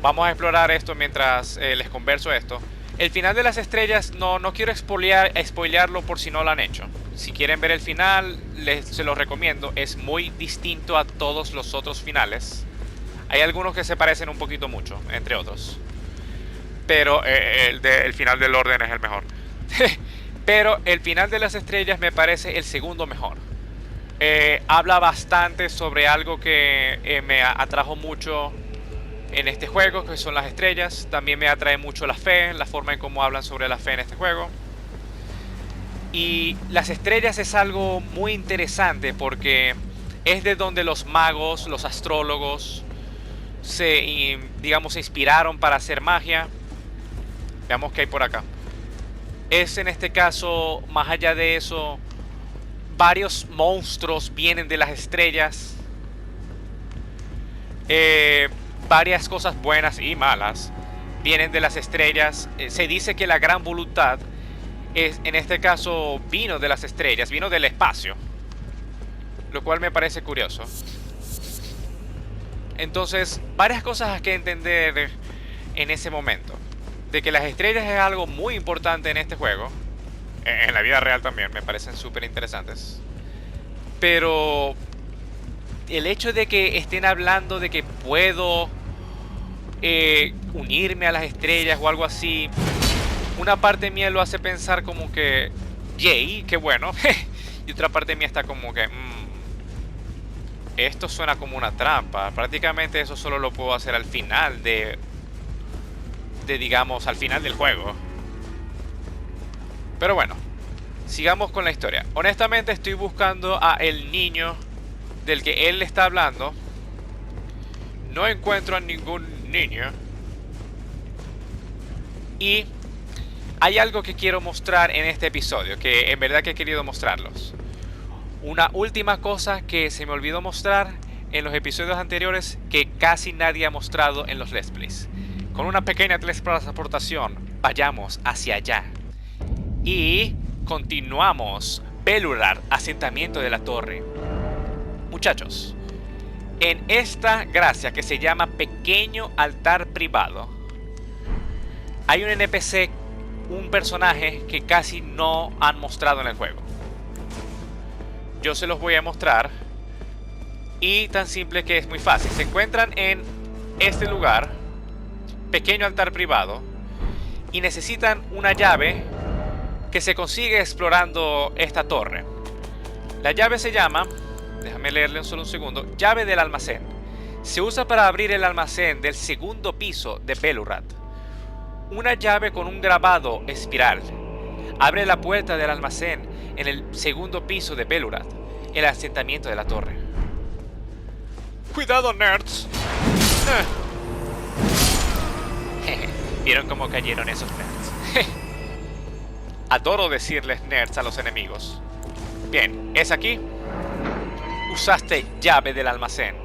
vamos a explorar esto mientras les converso esto. El final de las estrellas no quiero spoilearlo por si no lo han hecho. Si quieren ver el final, se los recomiendo. Es muy distinto a todos los otros finales. Hay algunos que se parecen un poquito mucho, entre otros. Pero el final del Orden es el mejor. Pero el final de las estrellas me parece el segundo mejor. Habla bastante sobre algo que me atrajo mucho en este juego, que son las estrellas. También me atrae mucho la fe, la forma en cómo hablan sobre la fe en este juego. Y las estrellas es algo muy interesante porque es de donde los magos, los astrólogos se inspiraron para hacer magia. Veamos qué hay por acá. Es en este caso, más allá de eso, varios monstruos vienen de las estrellas. Varias cosas buenas y malas vienen de las estrellas. Se dice que la gran voluntad en este caso vino de las estrellas, vino del espacio, lo cual me parece curioso. Entonces, varias cosas hay que entender en ese momento, de que las estrellas es algo muy importante en este juego. En la vida real también me parecen súper interesantes. Pero el hecho de que estén hablando de que puedo unirme a las estrellas o algo así, una parte mía lo hace pensar como que yay, qué bueno. Y otra parte mía está como que esto suena como una trampa. Prácticamente eso solo lo puedo hacer al final digamos, al final del juego. Pero bueno, sigamos con la historia. Honestamente estoy buscando a el niño del que él está hablando. No encuentro a ningún niño. Y hay algo que quiero mostrar en este episodio, que en verdad que he querido mostrarlos. Una última cosa que se me olvidó mostrar en los episodios anteriores, que casi nadie ha mostrado en los Let's Plays. Con una pequeña teletransportación, vayamos hacia allá. Y continuamos. Belurad, asentamiento de la torre. Muchachos, en esta gracia que se llama pequeño altar privado, hay un NPC, un personaje que casi no han mostrado en el juego. Yo se los voy a mostrar. Y tan simple que es muy fácil. Se encuentran en este lugar, pequeño altar privado, y necesitan una llave que se consigue explorando esta torre. La llave se llama, déjame leerle un solo segundo, llave del almacén. Se usa para abrir el almacén del segundo piso de Belurad. Una llave con un grabado espiral abre la puerta del almacén en el segundo piso de Belurad, el asentamiento de la torre. ¡Cuidado, nerds! ¿Vieron cómo cayeron esos nerds? Adoro decirles nerds a los enemigos. Bien, ¿es aquí? Usaste llave del almacén.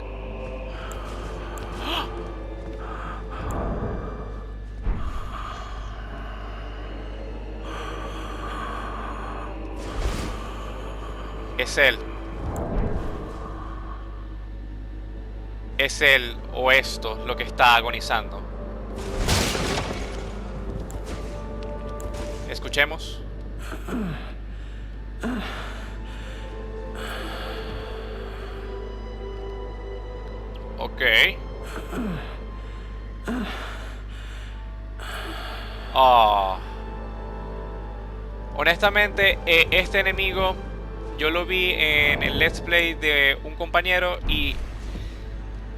Es él. es él o esto lo que está agonizando. Escuchemos. Ok. Oh. Honestamente, este enemigo yo lo vi en el Let's Play de un compañero y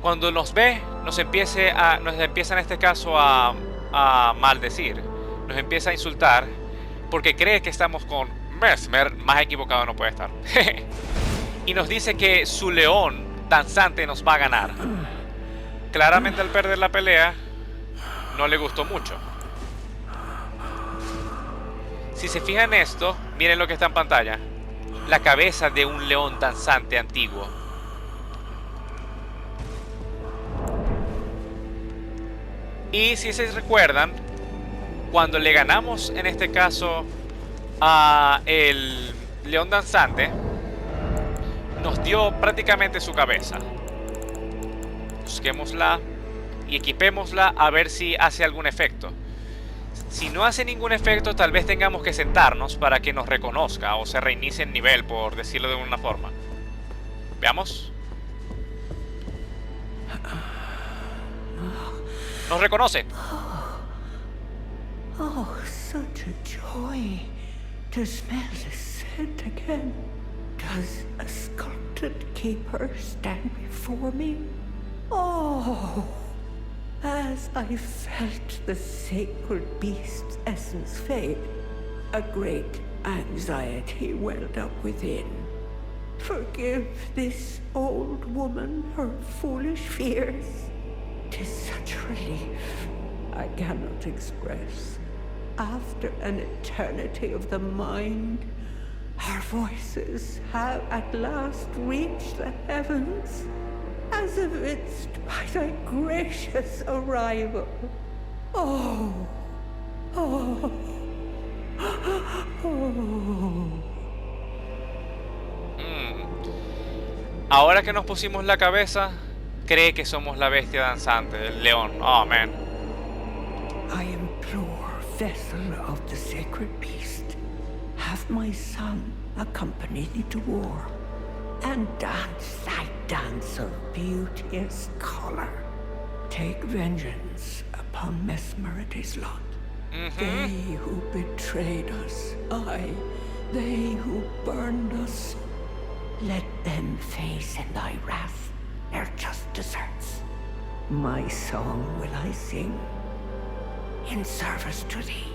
cuando nos ve, nos empieza en este caso a maldecir. Nos empieza a insultar porque cree que estamos con Mesmer. Más equivocado no puede estar. Y nos dice que su león danzante nos va a ganar. Claramente al perder la pelea no le gustó mucho. Si se fijan en esto, miren lo que está en pantalla. La cabeza de un león danzante antiguo. Y si se recuerdan, cuando le ganamos en este caso a el león danzante, nos dio prácticamente su cabeza. Busquémosla y equipémosla a ver si hace algún efecto. Si no hace ningún efecto, tal vez tengamos que sentarnos para que nos reconozca o se reinicie el nivel, por decirlo de una forma. Veamos. Nos reconoce. Oh, such a joy to smell the scent again. Does a sculpted keeper stand before me? Oh, as I felt the sacred beast's essence fade, a great anxiety welled up within. Forgive this old woman her foolish fears. 'Tis such relief I cannot express. After an eternity of the mind, our voices have at last reached the heavens, as evinced by thy gracious arrival. Oh, oh, oh. Ahora que nos pusimos la cabeza, cree que somos la bestia danzante, el león. Oh, man. I implore, vessel of the sacred beast, have my son accompany thee to war, and dance thy dance of beauteous color. Take vengeance upon Mesmer and his lot. They who betrayed us, aye, they who burned us, let them face in thy wrath their just deserts. My song will I sing in service to thee.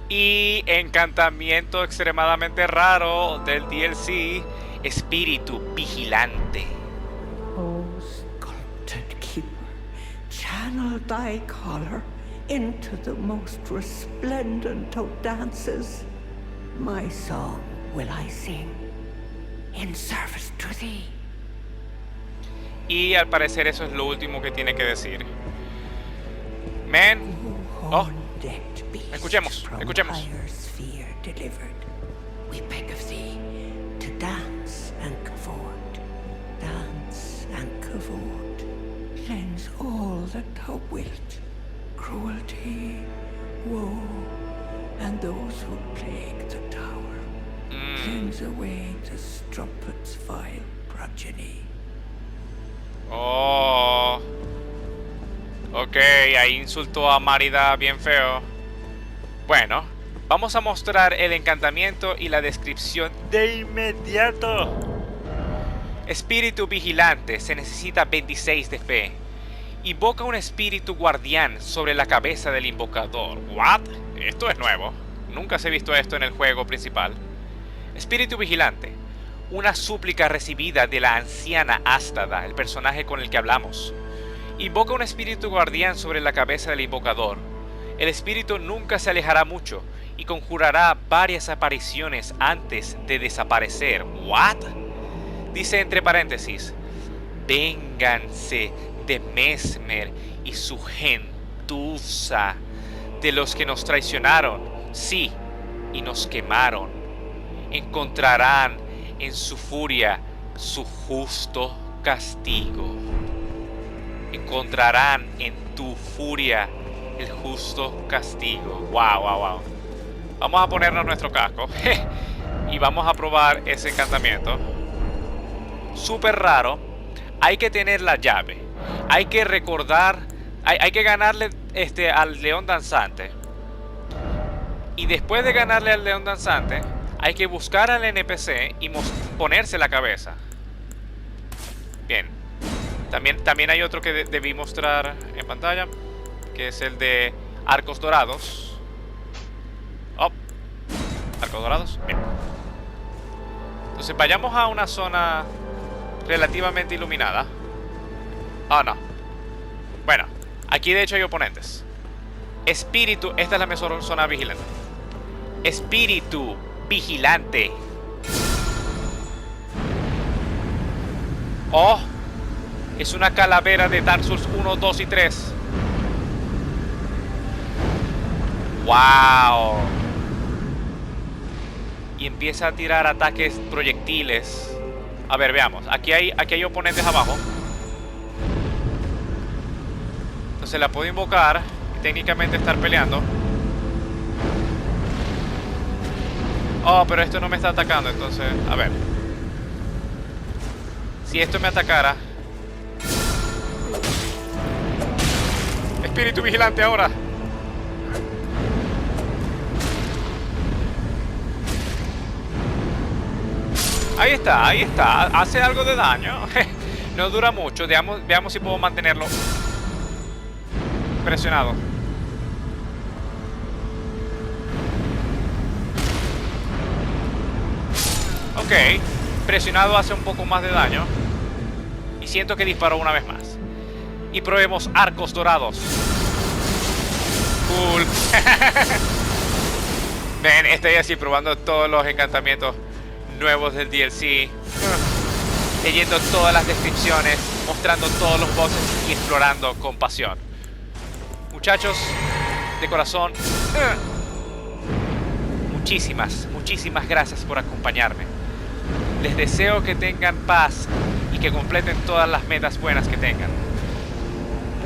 Y encantamiento extremadamente raro del DLC, Espíritu Vigilante. O sculpted keeper, channel thy color into the most resplendent of dances. My song will I sing in service to thee. Y al parecer eso es lo último que tiene que decir. Man. Oh. Escuchemos, escuchemos. We beg of thee to dance and cavort, dance and cavort. Cleanse all that thou wilt, cruelty, woe, and those who plague the tower. Cleanse away the strumpet's vile progeny. Oh. Ok, ahí insultó a Mérida bien feo. Bueno, vamos a mostrar el encantamiento y la descripción de inmediato. Espíritu vigilante, se necesita 26 de fe. Invoca un espíritu guardián sobre la cabeza del invocador. ¿What? Esto es nuevo. Nunca se ha visto esto en el juego principal. Espíritu vigilante. Una súplica recibida de la anciana Ástada, el personaje con el que hablamos. Invoca un espíritu guardián sobre la cabeza del invocador. El espíritu nunca se alejará mucho y conjurará varias apariciones antes de desaparecer. ¿What? Dice entre paréntesis: vénganse de Mesmer y su gentuza, de los que nos traicionaron, sí, y nos quemaron. Encontrarán en su furia su justo castigo. Encontrarán en tu furia el justo castigo. Wow, wow, wow. Vamos a ponernos nuestro casco y vamos a probar ese encantamiento. Súper raro. Hay que tener la llave. Hay que recordar. Hay que ganarle al león danzante. Y después de ganarle al león danzante, hay que buscar al NPC y ponerse la cabeza. Bien. También hay otro que debí mostrar en pantalla, que es el de arcos dorados. Oh, arcos dorados. Bien. Entonces vayamos a una zona relativamente iluminada. Oh, no. Bueno, aquí de hecho hay oponentes. Espíritu, esta es la mejor zona vigilante. Espíritu vigilante. Oh, es una calavera de Dark Souls 1, 2 y 3. Wow. Y empieza a tirar ataques proyectiles. A ver, veamos. Aquí hay oponentes abajo. Entonces la puedo invocar y técnicamente estar peleando. Oh, pero esto no me está atacando, entonces... A ver. Si esto me atacara... Espíritu vigilante ahora. Ahí está, ahí está. Hace algo de daño. No dura mucho. Veamos si puedo mantenerlo presionado. Ok. Presionado hace un poco más de daño. Y siento que disparó una vez más. Y probemos arcos dorados. Cool. Ven, estoy así probando todos los encantamientos nuevos del DLC, leyendo todas las descripciones, mostrando todos los bosses y explorando con pasión. Muchachos, de corazón, muchísimas gracias por acompañarme. Les deseo que tengan paz y que completen todas las metas buenas que tengan.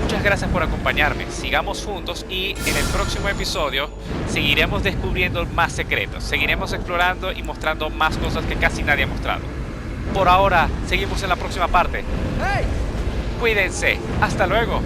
Muchas gracias por acompañarme. Sigamos juntos y en el próximo episodio seguiremos descubriendo más secretos. Seguiremos explorando y mostrando más cosas que casi nadie ha mostrado. Por ahora, seguimos en la próxima parte. ¡Hey! Cuídense. Hasta luego.